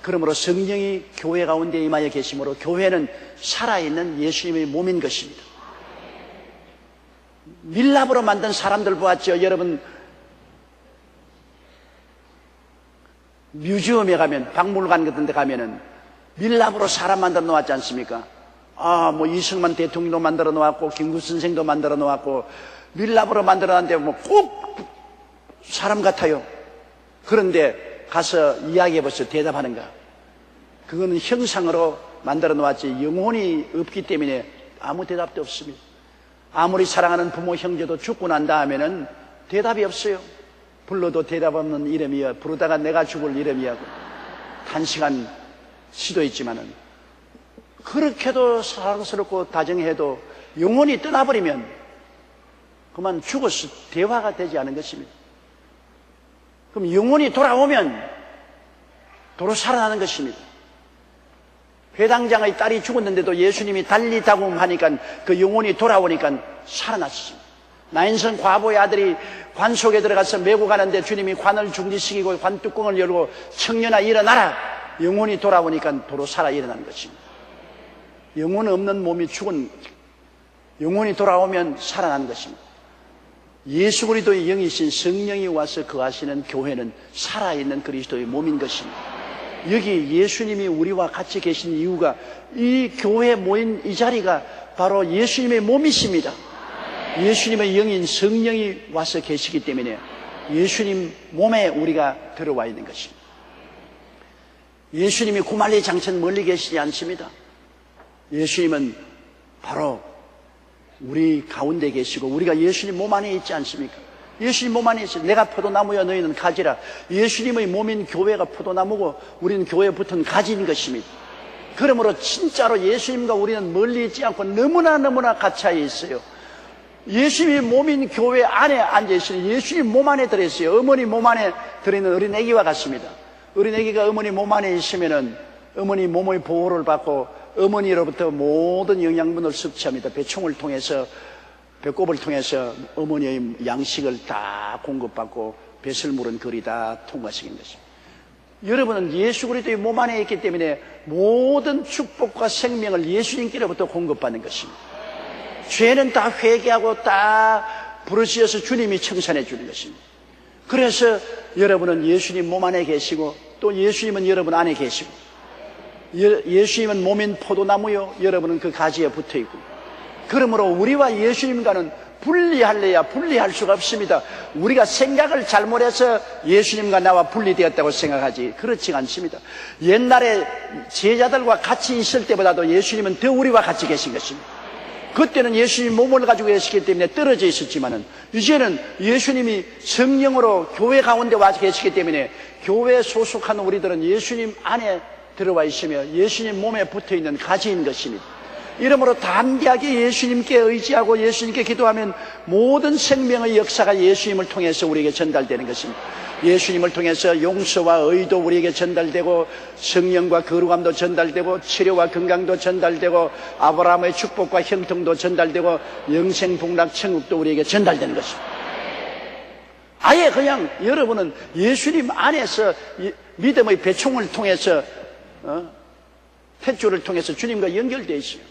그러므로 성령이 교회 가운데 임하여 계시므로 교회는 살아있는 예수님의 몸인 것입니다. 밀랍으로 만든 사람들 보았죠? 여러분 뮤지엄에 가면 박물관 같은 데 가면은 밀랍으로 사람 만들어 놓았지 않습니까? 뭐 이승만 대통령도 만들어 놓았고 김구 선생도 만들어 놓았고 밀랍으로 만들어 놨는데 뭐 꼭 사람 같아요. 그런데 가서 이야기해 보세요. 대답하는가? 그거는 형상으로 만들어 놓았지 영혼이 없기 때문에 아무 대답도 없습니다. 아무리 사랑하는 부모 형제도 죽고 난 다음에는 대답이 없어요. 불러도 대답 없는 이름이야. 부르다가 내가 죽을 이름이야. 단시간 시도했지만은 그렇게도 사랑스럽고 다정해도 영혼이 떠나버리면 그만 죽어서 대화가 되지 않은 것입니다. 그럼 영혼이 돌아오면 도로 살아나는 것입니다. 회당장의 딸이 죽었는데도 예수님이 달리다kum하니까 그 영혼이 돌아오니까 살아났습니다. 나인선 과부의 아들이 관 속에 들어가서 메고 가는데 주님이 관을 중지시키고 관 뚜껑을 열고 청년아 일어나라. 영혼이 돌아오니까 도로 살아 일어나는 것입니다. 영혼 없는 몸이 죽은 영혼이 돌아오면 살아나는 것입니다. 예수 그리스도의 영이신 성령이 와서 거하시는 교회는 살아있는 그리스도의 몸인 것입니다. 여기 예수님이 우리와 같이 계신 이유가 이 교회에 모인 이 자리가 바로 예수님의 몸이십니다. 예수님의 영인 성령이 와서 계시기 때문에 예수님 몸에 우리가 들어와 있는 것입니다. 예수님이 구말리 장천 멀리 계시지 않습니다. 예수님은 바로 우리 가운데 계시고 우리가 예수님 몸 안에 있지 않습니까? 예수님 몸 안에 있어요. 내가 포도나무여 너희는 가지라. 예수님의 몸인 교회가 포도나무고 우리는 교회에 붙은 가지인 것입니다. 그러므로 진짜로 예수님과 우리는 멀리 있지 않고 너무나 가까이 있어요. 예수님의 몸인 교회 안에 앉아있으니 예수님 몸 안에 들어있어요. 어머니 몸 안에 들어있는 어린애기와 같습니다. 어린애기가 어머니 몸 안에 있으면은 어머니 몸의 보호를 받고 어머니로부터 모든 영양분을 섭취합니다. 배총을 통해서 배꼽을 통해서 어머니의 양식을 다 공급받고 배설물은 거리 다 통과시키는 것입니다. 여러분은 예수 그리스도의 몸 안에 있기 때문에 모든 축복과 생명을 예수님께로부터 공급받는 것입니다. 죄는 다 회개하고 다 부르짖어서 주님이 청산해 주는 것입니다. 그래서 여러분은 예수님 몸 안에 계시고 또 예수님은 여러분 안에 계시고 예수님은 몸인 포도나무요 여러분은 그 가지에 붙어있고 그러므로 우리와 예수님과는 분리할래야 분리할 수가 없습니다. 우리가 생각을 잘못해서 예수님과 나와 분리되었다고 생각하지 그렇지 않습니다. 옛날에 제자들과 같이 있을 때보다도 예수님은 더 우리와 같이 계신 것입니다. 그때는 예수님 몸을 가지고 계시기 때문에 떨어져 있었지만은 이제는 예수님이 성령으로 교회 가운데 와 계시기 때문에 교회에 소속한 우리들은 예수님 안에 들어와 있으며 예수님 몸에 붙어있는 가지인 것입니다. 이러므로 담대하게 예수님께 의지하고 예수님께 기도하면 모든 생명의 역사가 예수님을 통해서 우리에게 전달되는 것입니다. 예수님을 통해서 용서와 의도 우리에게 전달되고, 성령과 거룩함도 전달되고, 치료와 건강도 전달되고, 아브라함의 축복과 형통도 전달되고, 영생 복락 천국도 우리에게 전달되는 것입니다. 아예 그냥 여러분은 예수님 안에서 믿음의 배총을 통해서 탯줄을 통해서 주님과 연결되어 있어요.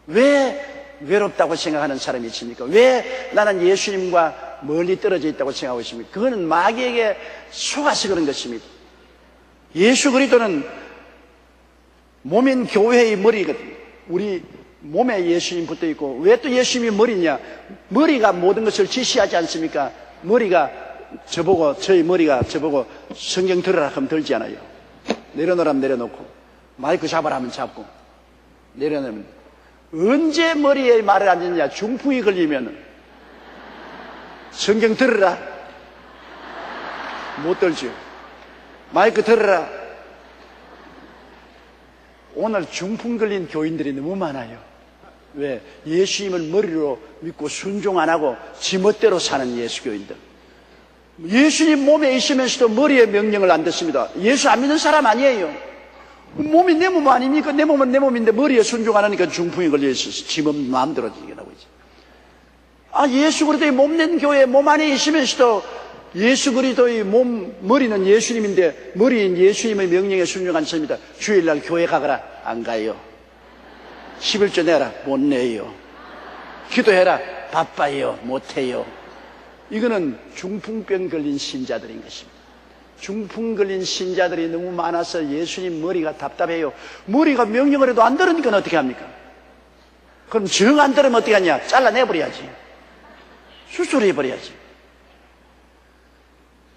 왜 외롭다고 생각하는 사람이 있습니까? 왜 나는 예수님과 멀리 떨어져 있다고 생각하고 있습니까? 그거는 마귀에게 속아서 그런 것입니다. 예수 그리스도는 몸인 교회의 머리거든요. 우리 몸에 예수님 붙어 있고, 왜 또 예수님이 머리냐? 머리가 모든 것을 지시하지 않습니까? 머리가 저희 머리가 저보고 성경 들으라 하면 들지 않아요. 내려놓으라면 내려놓고, 마이크 잡아라 하면 잡고, 내려놓으면. 언제 머리에 말을 안 듣냐? 중풍이 걸리면 성경 들으라, 못 들죠. 마이크 들으라. 오늘 중풍 걸린 교인들이 너무 많아요. 왜? 예수님을 머리로 믿고 순종 안 하고 지멋대로 사는 예수 교인들. 예수님 몸에 있으면서도 머리의 명령을 안 듣습니다. 예수 안 믿는 사람 아니에요. 몸이 내 몸 아닙니까? 내 몸은 내 몸인데 머리에 순종 안 하니까 중풍이 걸려 있어서 지몸 마음대로 지나고 있죠. 예수 그리스도의 몸낸 교회 몸 안에 있으면서도 예수 그리스도의 머리는 예수님인데 머리인 예수님의 명령에 순종한 사람입니다. 주일날 교회 가거라, 안 가요. 11조 내라, 못 내요. 기도해라, 바빠요, 못 해요. 이거는 중풍병 걸린 신자들인 것입니다. 중풍 걸린 신자들이 너무 많아서 예수님 머리가 답답해요. 머리가 명령을 해도 안 들으니까 어떻게 합니까? 그럼 정 안 들으면 어떻게 하냐? 잘라내버려야지. 수술해버려야지.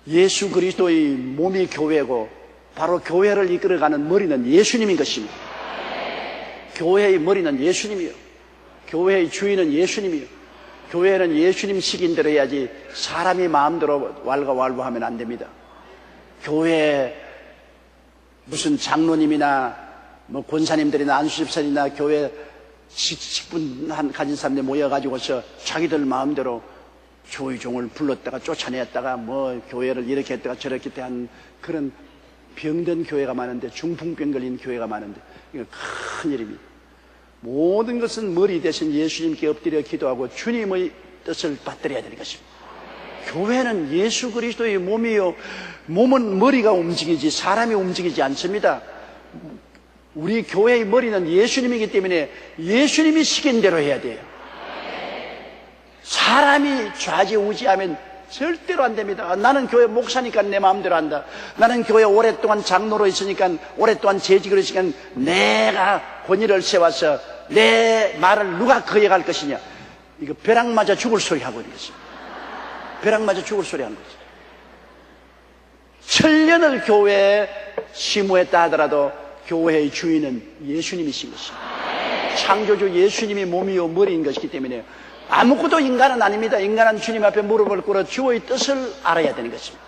예수 그리스도의 몸이 교회고, 바로 교회를 이끌어가는 머리는 예수님인 것입니다. 교회의 머리는 예수님이요. 교회의 주인은 예수님이요. 교회는 예수님 시킨 대로 해야지 사람이 마음대로 왈가왈부하면 안 됩니다. 교회 무슨 장로님이나 뭐 권사님들이나 안수집사님이나 교회 직분 가진 사람들 모여가지고서 자기들 마음대로 조의종을 불렀다가 쫓아냈다가 뭐 교회를 이렇게 했다가 저렇게 했다가 한 그런 병든 교회가 많은데, 중풍병 걸린 교회가 많은데, 이거 큰 일입니다. 모든 것은 머리 대신 예수님께 엎드려 기도하고 주님의 뜻을 받들어야 되는 것입니다. 교회는 예수 그리스도의 몸이요. 몸은 머리가 움직이지 사람이 움직이지 않습니다. 우리 교회의 머리는 예수님이기 때문에 예수님이 시킨 대로 해야 돼요. 사람이 좌지우지하면 절대로 안 됩니다. 나는 교회 목사니까 내 마음대로 한다. 나는 교회 오랫동안 장로로 있으니까, 오랫동안 재직으로 있으니까 내가 권위를 세워서 내 말을 누가 거역할 것이냐. 이거 벼락 맞아 죽을 소리 하고 있는 것입니다. 벼락 맞아 죽을 소리 하는 거죠. 천년을 교회에 심우했다 하더라도 교회의 주인은 예수님이신 것입니다. 창조주 예수님이 몸이요 머리인 것이기 때문에 아무것도 인간은 아닙니다. 인간은 주님 앞에 무릎을 꿇어 주의 뜻을 알아야 되는 것입니다.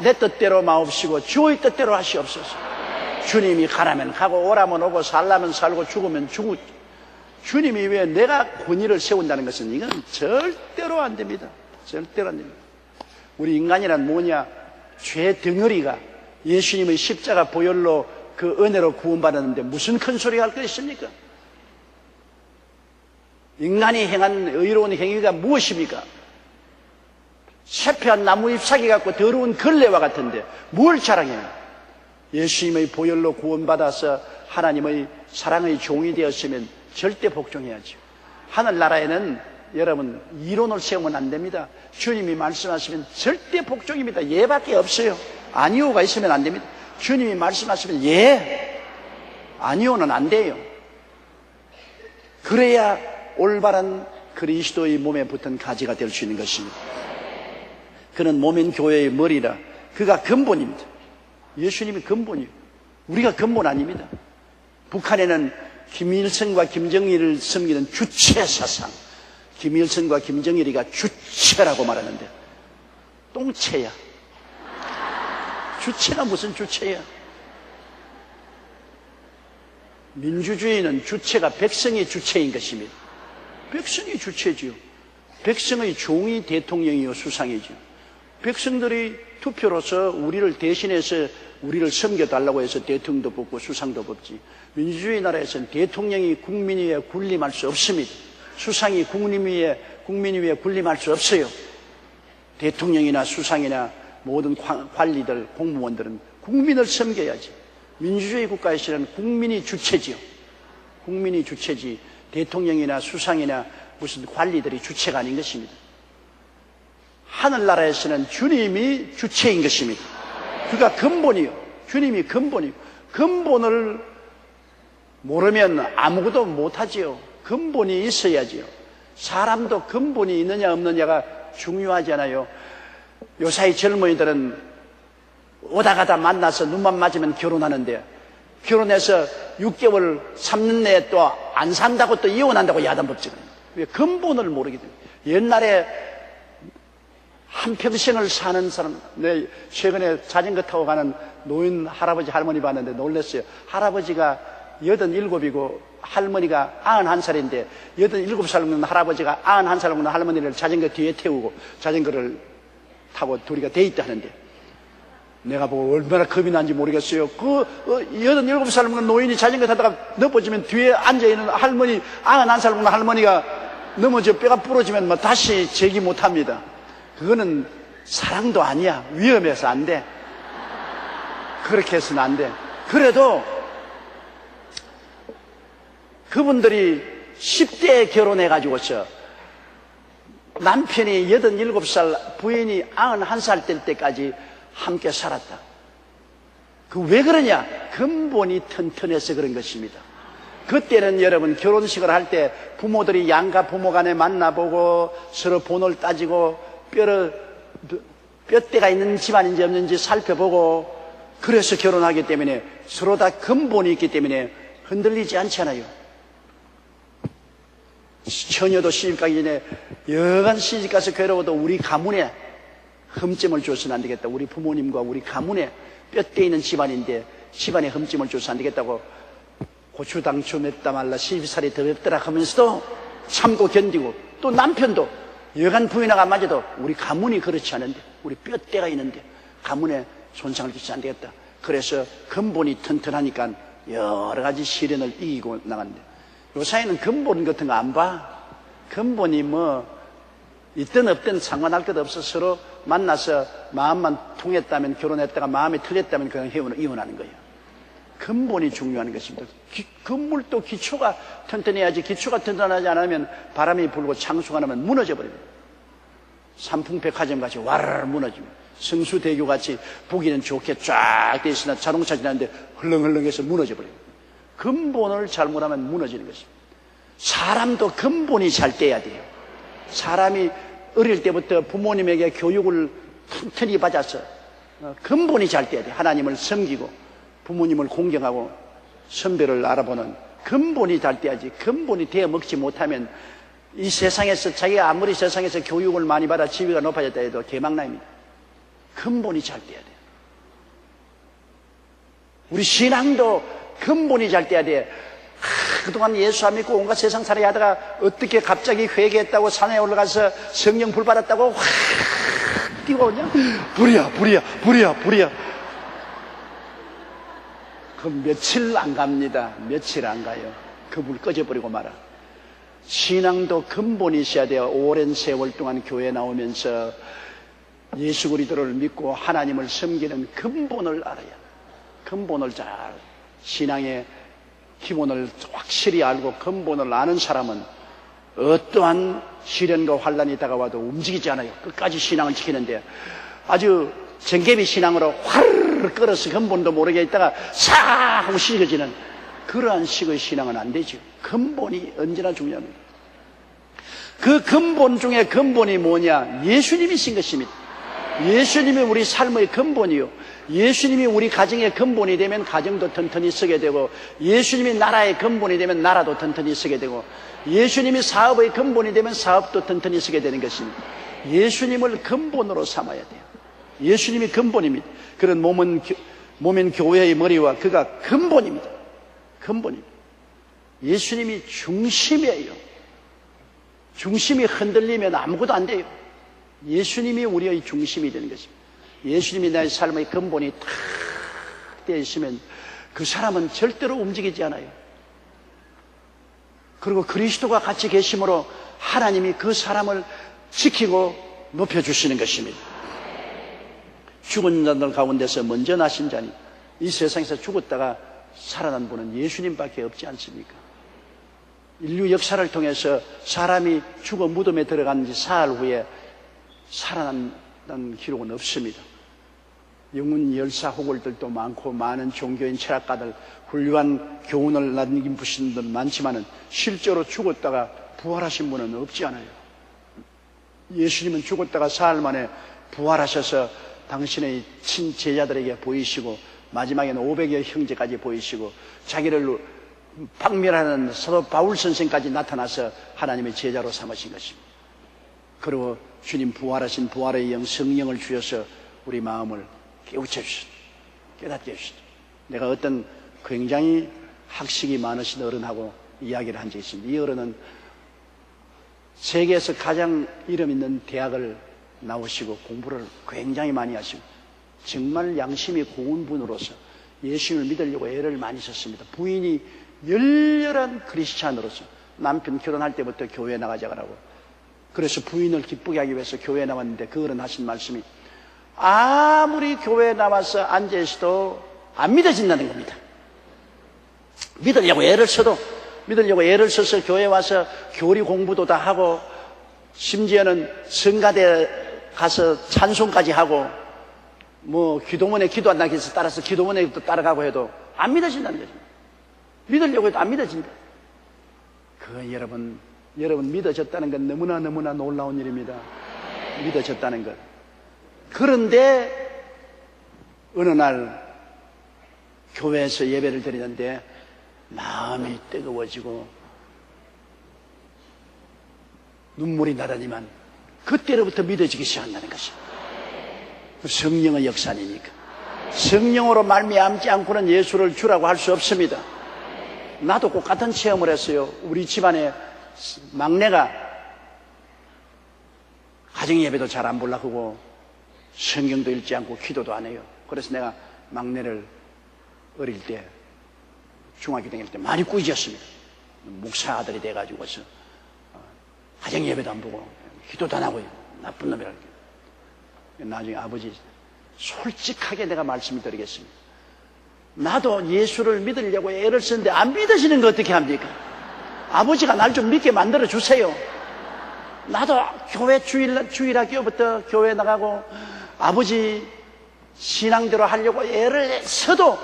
내 뜻대로 마옵시고 주의 뜻대로 하시옵소서. 주님이 가라면 가고 오라면 오고 살라면 살고 죽으면 죽고, 주님이 왜 내가 권위를 세운다는 것은 이건 절대로 안 됩니다. 절대로 안 됩니다. 우리 인간이란 뭐냐? 죄 덩어리가 예수님의 십자가 보혈로 그 은혜로 구원받았는데 무슨 큰 소리가 할 거 있습니까? 인간이 행한 의로운 행위가 무엇입니까? 쇠폐한 나무 잎사귀 갖고 더러운 걸레와 같은데 뭘 자랑해요? 예수님의 보혈로 구원받아서 하나님의 사랑의 종이 되었으면 절대 복종해야죠. 하늘나라에는 여러분 이론을 세우면 안 됩니다. 주님이 말씀하시면 절대 복종입니다. 예밖에 없어요. 아니오가 있으면 안 됩니다. 주님이 말씀하시면 예, 아니오는 안 돼요. 그래야 올바른 그리스도의 몸에 붙은 가지가 될 수 있는 것입니다. 그는 몸인 교회의 머리라. 그가 근본입니다. 예수님이 근본이에요. 우리가 근본 아닙니다. 북한에는 김일성과 김정일을 섬기는 주체 사상, 김일성과 김정일이가 주체라고 말하는데 똥체야. 주체가 무슨 주체야? 민주주의는 주체가 백성의 주체인 것입니다. 백성이 주체지요. 백성의 종이 대통령이요 수상이죠. 백성들이 투표로서 우리를 대신해서 우리를 섬겨달라고 해서 대통령도 뽑고 수상도 뽑지. 민주주의 나라에서는 대통령이 국민 위에 군림할 수 없습니다. 수상이 국민 위에 군림할 수 없어요. 대통령이나 수상이나 모든 관리들, 공무원들은 국민을 섬겨야지. 민주주의 국가에서는 국민이 주체지요. 국민이 주체지 대통령이나 수상이나 무슨 관리들이 주체가 아닌 것입니다. 하늘나라에서는 주님이 주체인 것입니다. 그가 근본이요. 주님이 근본이요. 근본을 모르면 아무것도 못하지요. 근본이 있어야지요. 사람도 근본이 있느냐 없느냐가 중요하잖아요. 요사이 젊은이들은 오다 가다 만나서 눈만 맞으면 결혼하는데 결혼해서 6개월 3년 내에 또 안 산다고 또 이혼한다고 야단법칙을 합니다. 왜? 근본을 모르기 때문에. 옛날에 한평생을 사는 사람, 내 최근에 자전거 타고 가는 노인 할아버지 할머니 봤는데 놀랐어요. 할아버지가 87이고 할머니가 91살인데 87살 먹는 할아버지가 91살 먹는 할머니를 자전거 뒤에 태우고 자전거를 타고 둘이가 데이트 하는데 내가 보고 얼마나 겁이 난지 모르겠어요. 87살 먹는 노인이 자전거 타다가 넘어지면 뒤에 앉아있는 할머니, 91살 먹는 할머니가 넘어져 뼈가 부러지면 뭐 다시 재기 못합니다. 그거는 사랑도 아니야. 위험해서 안 돼. 그렇게 해서는 안 돼. 그래도 그분들이 10대에 결혼해가지고서 남편이 87살, 부인이 91살 될 때까지 함께 살았다. 그 왜 그러냐? 근본이 튼튼해서 그런 것입니다. 그때는 여러분 결혼식을 할 때 부모들이 양가 부모 간에 만나보고 서로 본을 따지고 뼈대가 있는 집안인지 없는지 살펴보고 그래서 결혼하기 때문에 서로 다 근본이 있기 때문에 흔들리지 않잖아요. 처녀도 시집가기 전에 여간 시집가서 괴로워도 우리 가문에 흠집을 줘서는 안 되겠다. 우리 부모님과 우리 가문에 뼈대 있는 집안인데 집안에 흠집을 줘서 안 되겠다고 고추당초 맵다 말라 12살이 더 맵더라 하면서도 참고 견디고 또 남편도 여간 부인하고 맞아도 우리 가문이 그렇지 않은데 우리 뼈대가 있는데 가문에 손상을 주지 안 되겠다. 그래서 근본이 튼튼하니까 여러 가지 시련을 이기고 나갔는데 요사이는 근본 같은 거 안 봐. 근본이 뭐 있든 없든 상관할 것 없어. 서로 만나서 마음만 통했다면 결혼했다가 마음이 틀렸다면 그냥 이혼하는 거예요. 근본이 중요한 것입니다. 건물도 기초가 튼튼해야지. 기초가 튼튼하지 않으면 바람이 불고 창수가 나면 무너져 버립니다. 삼풍백화점 같이 와르르 무너집니다. 성수대교 같이 보기는 좋게 쫙 돼 있으나 자동차 지나는데 헐렁헐렁해서 무너져 버립니다. 근본을 잘못하면 무너지는 것입니다. 사람도 근본이 잘 돼야 돼요. 사람이 어릴 때부터 부모님에게 교육을 튼튼히 받아서 근본이 잘 돼야 돼요. 하나님을 섬기고 부모님을 공경하고 선배를 알아보는 근본이 잘 돼야지. 근본이 되어 먹지 못하면 이 세상에서 자기가 아무리 세상에서 교육을 많이 받아 지위가 높아졌다 해도 개망나입니다. 근본이 잘 돼야 돼요. 우리 신앙도 근본이 잘 돼야 돼. 그동안 예수 안 믿고 온갖 세상 살이 하다가 어떻게 갑자기 회개했다고 산에 올라가서 성령 불 받았다고 확 뛰어오냐? 불이야. 그 며칠 안 갑니다. 며칠 안 가요. 그 불 꺼져버리고 말아. 신앙도 근본이 있어야 돼요. 오랜 세월 동안 교회 나오면서 예수 그리스도를 믿고 하나님을 섬기는 근본을 알아야 돼요. 근본을 잘 신앙의 기본을 확실히 알고 근본을 아는 사람은 어떠한 시련과 환란이 다가와도 움직이지 않아요. 끝까지 신앙을 지키는데 아주 정개비 신앙으로 화르르 끌어서 근본도 모르게 있다가 싹 하고 식어지는 그러한 식의 신앙은 안 되죠. 근본이 언제나 중요합니다. 그 근본 중에 근본이 뭐냐? 예수님이신 것입니다. 예수님이 우리 삶의 근본이요. 예수님이 우리 가정의 근본이 되면 가정도 튼튼히 서게 되고, 예수님이 나라의 근본이 되면 나라도 튼튼히 서게 되고, 예수님이 사업의 근본이 되면 사업도 튼튼히 서게 되는 것입니다. 예수님을 근본으로 삼아야 돼요. 예수님이 근본입니다. 그런 몸은 교회의 머리와 그가 근본입니다. 근본입니다. 예수님이 중심이에요. 중심이 흔들리면 아무것도 안 돼요. 예수님이 우리의 중심이 되는 것입니다. 예수님이 나의 삶의 근본이 탁 되어 있으면 그 사람은 절대로 움직이지 않아요. 그리고 그리스도가 같이 계심으로 하나님이 그 사람을 지키고 높여주시는 것입니다. 죽은 자들 가운데서 먼저 나신 자니 이 세상에서 죽었다가 살아난 분은 예수님밖에 없지 않습니까? 인류 역사를 통해서 사람이 죽어 무덤에 들어간 지 사흘 후에 살아난 기록은 없습니다. 영문 열사 호걸들도 많고 많은 종교인 철학가들 훌륭한 교훈을 남긴 분들 많지만은 실제로 죽었다가 부활하신 분은 없지 않아요. 예수님은 죽었다가 사흘 만에 부활하셔서 당신의 친제자들에게 보이시고 마지막에는 500여 형제까지 보이시고 자기를 박멸하는 사도 바울 선생까지 나타나서 하나님의 제자로 삼으신 것입니다. 그리고 주님 부활하신 부활의 영 성령을 주셔서 우리 마음을 깨우쳐 주시다. 깨닫게 해주시다. 내가 어떤 굉장히 학식이 많으신 어른하고 이야기를 한 적이 있습니다. 이 어른은 세계에서 가장 이름 있는 대학을 나오시고 공부를 굉장히 많이 하시고 정말 양심이 고운 분으로서 예수님을 믿으려고 애를 많이 썼습니다. 부인이 열렬한 크리스찬으로서 남편 결혼할 때부터 교회에 나가자 그러고 그래서 부인을 기쁘게 하기 위해서 교회에 나왔는데 그 어른 하신 말씀이 아무리 교회에 나와서 앉아있어도 안 믿어진다는 겁니다. 믿으려고 애를 써서 교회에 와서 교리 공부도 다 하고 심지어는 성가대 가서 찬송까지 하고 뭐 기도문에 기도한다고 해서 따라서 기도문에 따라가고 해도 안 믿어진다는 거죠. 믿으려고 해도 안 믿어진다. 그 여러분 믿어졌다는 건 너무나 놀라운 일입니다. 믿어졌다는 것. 그런데 어느 날 교회에서 예배를 드리는데 마음이 뜨거워지고 눈물이 나더니만 그때로부터 믿어지기 시작한다는 것입니다. 성령의 역사 아닙니까? 성령으로 말미암지 않고는 예수를 주라고 할 수 없습니다. 나도 꼭 같은 체험을 했어요. 우리 집안에 막내가 가정 예배도 잘 안 보려고 하고 성경도 읽지 않고 기도도 안 해요. 그래서 내가 막내를 어릴 때 중학교 다닐 때 많이 꾸짖었습니다. 목사 아들이 돼가지고서 가정 예배도 안 보고 기도도 안 하고 나쁜 놈이라. 나중에 아버지 솔직하게 내가 말씀을 드리겠습니다. 나도 예수를 믿으려고 애를 쓰는데 안 믿으시는 거 어떻게 합니까? 아버지가 날 좀 믿게 만들어 주세요. 나도 교회 주일학교부터 교회 나가고 아버지 신앙대로 하려고 애를 써도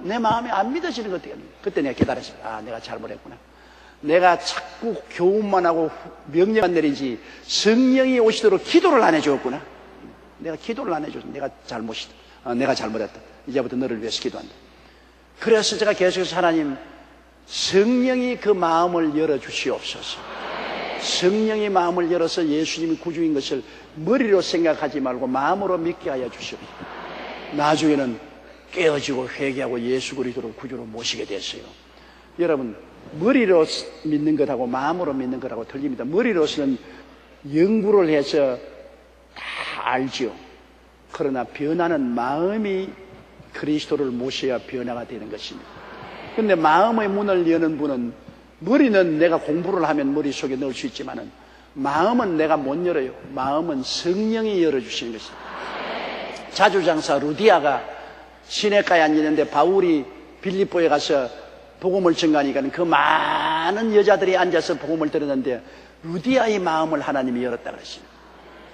내 마음이 안 믿어지는 거 어떻게 합니까? 그때 내가 깨달았어요. 아, 내가 잘못했구나. 내가 자꾸 교훈만 하고 명령만 내리지 성령이 오시도록 기도를 안 해주었구나. 내가 기도를 안 해줘서 내가 잘못이다. 내가 잘못했다. 이제부터 너를 위해서 기도한다. 그래서 제가 계속해서 하나님 성령이 그 마음을 열어주시옵소서. 성령이 마음을 열어서 예수님이 구주인 것을 머리로 생각하지 말고 마음으로 믿게 하여 주시옵소서. 나중에는 깨어지고 회개하고 예수 그리스도를 구주로 모시게 됐어요. 여러분 머리로 믿는 것하고 마음으로 믿는 것하고 틀립니다. 머리로서는 연구를 해서 다 알지요. 그러나 변화는 마음이 그리스도를 모셔야 변화가 되는 것입니다. 그런데 마음의 문을 여는 분은 머리는 내가 공부를 하면 머릿속에 넣을 수 있지만은 마음은 내가 못 열어요. 마음은 성령이 열어주시는 것입니다. 자주장사 루디아가 시내가에 앉았는데 바울이 빌립보에 가서 복음을 전가하니까 그 많은 여자들이 앉아서 복음을 들었는데 루디아의 마음을 하나님이 열었다 그랬어요.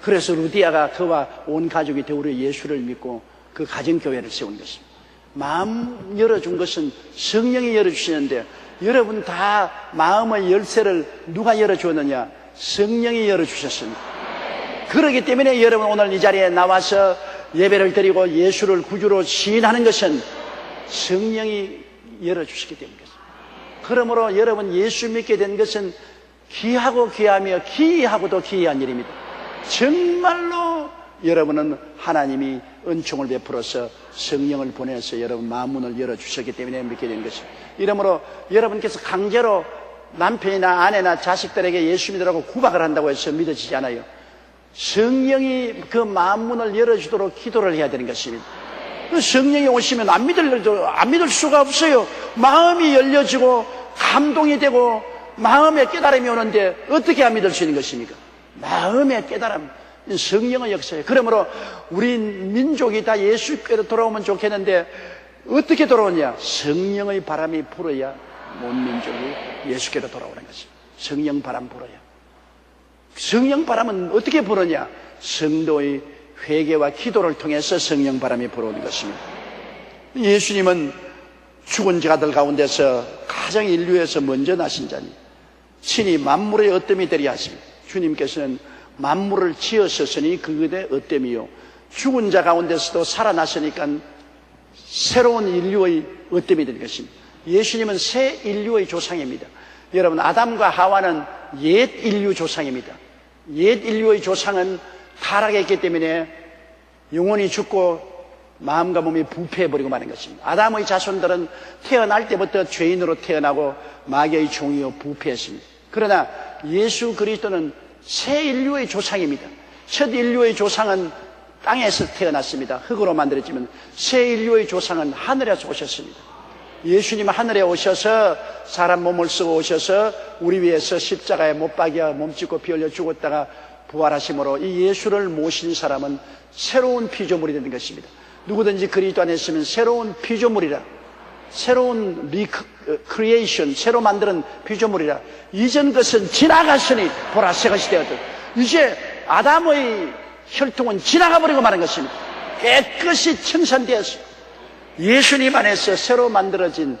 그래서 루디아가 그와 온 가족이 되우려 예수를 믿고 그 가정교회를 세운 것입니다. 마음 열어준 것은 성령이 열어주시는데 여러분 다 마음의 열쇠를 누가 열어주었느냐? 성령이 열어주셨습니다. 그렇기 때문에 여러분 오늘 이 자리에 나와서 예배를 드리고 예수를 구주로 시인하는 것은 성령이 열어주시기 때문입니다. 그러므로 여러분 예수 믿게 된 것은 귀하고 귀하며 기이하고도 기이한 일입니다. 정말로 여러분은 하나님이 은총을 베풀어서 성령을 보내서 여러분 마음문을 열어주셨기 때문에 믿게 된 것입니다. 이러므로 여러분께서 강제로 남편이나 아내나 자식들에게 예수 믿으라고 구박을 한다고 해서 믿어지지 않아요. 성령이 그 마음문을 열어주도록 기도를 해야 되는 것입니다. 성령이 오시면 안 믿을 수가 없어요. 마음이 열려지고 감동이 되고 마음의 깨달음이 오는데 어떻게 안 믿을 수 있는 것입니까? 마음의 깨달음, 성령의 역사예요. 그러므로 우리 민족이 다 예수께로 돌아오면 좋겠는데 어떻게 돌아오냐? 성령의 바람이 불어야 온 민족이 예수께로 돌아오는 것입니다. 성령 바람 불어야. 성령 바람은 어떻게 불어냐? 성도의 회개와 기도를 통해서 성령 바람이 불어오는 것입니다. 예수님은 죽은 자들 가운데서 가장 인류에서 먼저 나신 자니 친히 만물의 어뜸이 되리 하십니다. 주님께서는 만물을 지으셨으니 그것의 어뜸이요, 죽은 자 가운데서도 살아났으니까 새로운 인류의 어뜸이 되는 것입니다. 예수님은 새 인류의 조상입니다. 여러분, 아담과 하와는 옛 인류 조상입니다. 옛 인류의 조상은 타락했기 때문에 영혼이 죽고 마음과 몸이 부패해버리고 마는 것입니다. 아담의 자손들은 태어날 때부터 죄인으로 태어나고 마귀의 종이요 부패했습니다. 그러나 예수 그리스도는 새 인류의 조상입니다. 첫 인류의 조상은 땅에서 태어났습니다. 흙으로 만들어지면 새 인류의 조상은 하늘에서 오셨습니다. 예수님은 하늘에 오셔서 사람 몸을 쓰고 오셔서 우리 위해서 십자가에 못 박여 몸짓고 피 흘려 죽었다가 부활하심으로 이 예수를 모신 사람은 새로운 피조물이 되는 것입니다. 누구든지 그리스도 안에 있으면 새로운 피조물이라, 새로운 리크리에이션, 새로 만드는 피조물이라. 이전 것은 지나갔으니 보라 새 것이 되었다. 이제 아담의 혈통은 지나가버리고 마는 것입니다. 깨끗이 청산되었습니다. 예수님 안에서 새로 만들어진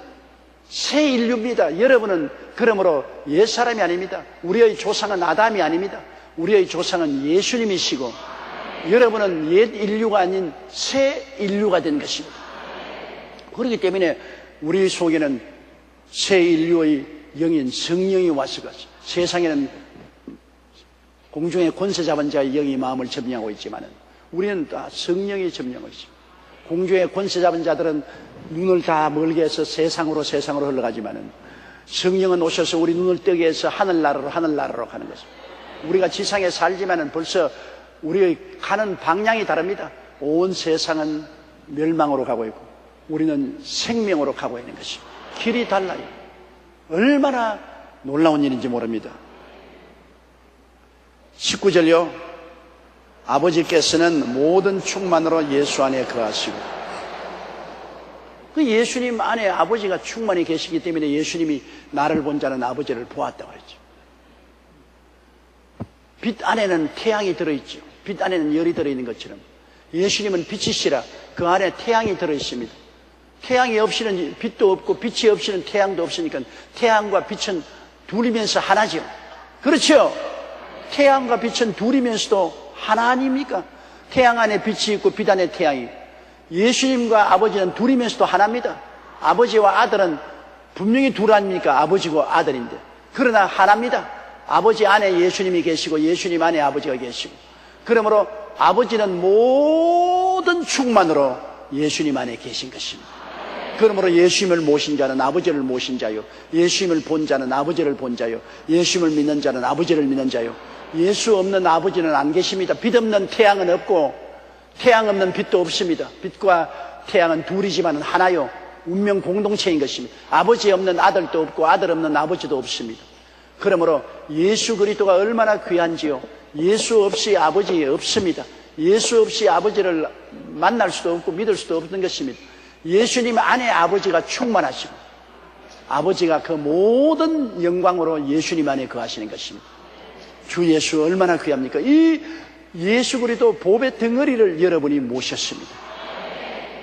새 인류입니다. 여러분은 그러므로 옛사람이 아닙니다. 우리의 조상은 아담이 아닙니다. 우리의 조상은 예수님이시고 여러분은 옛 인류가 아닌 새 인류가 된 것입니다. 그렇기 때문에 우리 속에는 새 인류의 영인 성령이 와서 세상에는 공중의 권세 잡은 자의 영이 마음을 점령하고 있지만 우리는 다 성령이 점령하고 있습니다. 공중의 권세 잡은 자들은 눈을 다 멀게 해서 세상으로 흘러가지만은 성령은 오셔서 우리 눈을 뜨게 해서 하늘나라로 가는 것입니다. 우리가 지상에 살지만은 벌써 우리의 가는 방향이 다릅니다. 온 세상은 멸망으로 가고 있고 우리는 생명으로 가고 있는 것입니다. 길이 달라요. 얼마나 놀라운 일인지 모릅니다. 19절요. 아버지께서는 모든 충만으로 예수 안에 거하시고, 그 예수님 안에 아버지가 충만히 계시기 때문에 예수님이 나를 본 자는 아버지를 보았다고 그랬죠. 빛 안에는 태양이 들어있죠. 빛 안에는 열이 들어있는 것처럼 예수님은 빛이시라 그 안에 태양이 들어있습니다. 태양이 없이는 빛도 없고 빛이 없이는 태양도 없으니까 태양과 빛은 둘이면서 하나죠. 그렇죠? 태양과 빛은 둘이면서도 하나 아닙니까? 태양 안에 빛이 있고 빛 안에 태양이. 예수님과 아버지는 둘이면서도 하나입니다. 아버지와 아들은 분명히 둘 아닙니까? 아버지고 아들인데. 그러나 하나입니다. 아버지 안에 예수님이 계시고 예수님 안에 아버지가 계시고, 그러므로 아버지는 모든 충만으로 예수님 안에 계신 것입니다. 그러므로 예수님을 모신 자는 아버지를 모신 자요, 예수님을 본 자는 아버지를 본 자요, 예수님을 믿는 자는 아버지를 믿는 자요. 예수 없는 아버지는 안 계십니다. 빛 없는 태양은 없고 태양 없는 빛도 없습니다. 빛과 태양은 둘이지만 하나요, 운명 공동체인 것입니다. 아버지 없는 아들도 없고 아들 없는 아버지도 없습니다. 그러므로 예수 그리스도가 얼마나 귀한지요. 예수 없이 아버지 없습니다. 예수 없이 아버지를 만날 수도 없고 믿을 수도 없는 것입니다. 예수님 안에 아버지가 충만하시고 아버지가 그 모든 영광으로 예수님 안에 거하시는 것입니다. 주 예수 얼마나 귀합니까? 이 예수 그리스도 보배 덩어리를 여러분이 모셨습니다.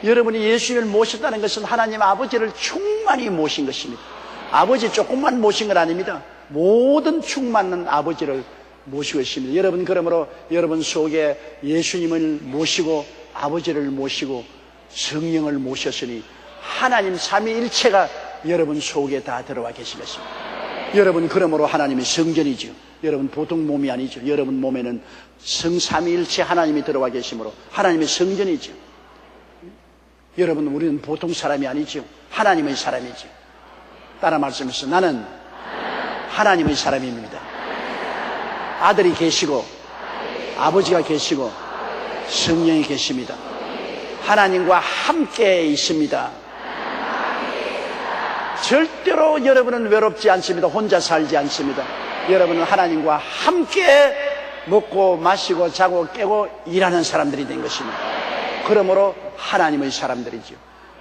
여러분이 예수님을 모셨다는 것은 하나님 아버지를 충만히 모신 것입니다. 아버지 조금만 모신 건 아닙니다. 모든 충만한 아버지를 모시고 있습니다. 여러분, 그러므로 여러분 속에 예수님을 모시고 아버지를 모시고 성령을 모셨으니 하나님 삼위일체가 여러분 속에 다 들어와 계신 것입니다. 여러분, 그러므로 하나님의 성전이죠. 여러분 보통 몸이 아니죠. 여러분 몸에는 성삼위일체 하나님이 들어와 계시므로 하나님의 성전이죠. 여러분, 우리는 보통 사람이 아니죠. 하나님의 사람이죠. 따라 말씀하세요. 나는 하나님의 사람입니다. 아들이 계시고 아버지가 계시고 성령이 계십니다. 하나님과 함께 있습니다. 절대로 여러분은 외롭지 않습니다. 혼자 살지 않습니다. 여러분은 하나님과 함께 먹고 마시고 자고 깨고 일하는 사람들이 된 것입니다. 그러므로 하나님의 사람들이죠.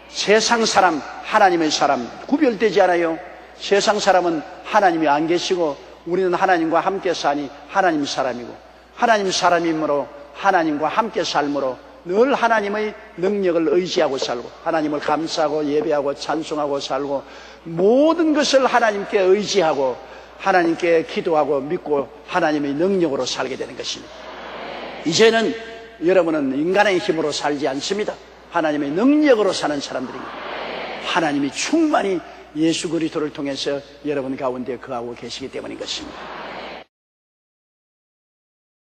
세상 사람, 하나님의 사람 구별되지 않아요. 세상 사람은 하나님이 안 계시고 우리는 하나님과 함께 사니 하나님 사람이고, 하나님 사람이므로 하나님과 함께 살므로 늘 하나님의 능력을 의지하고 살고 하나님을 감사하고 예배하고 찬송하고 살고 모든 것을 하나님께 의지하고 하나님께 기도하고 믿고 하나님의 능력으로 살게 되는 것입니다. 이제는 여러분은 인간의 힘으로 살지 않습니다. 하나님의 능력으로 사는 사람들입니다. 하나님이 충만히 예수 그리스도를 통해서 여러분 가운데 거하고 계시기 때문인 것입니다.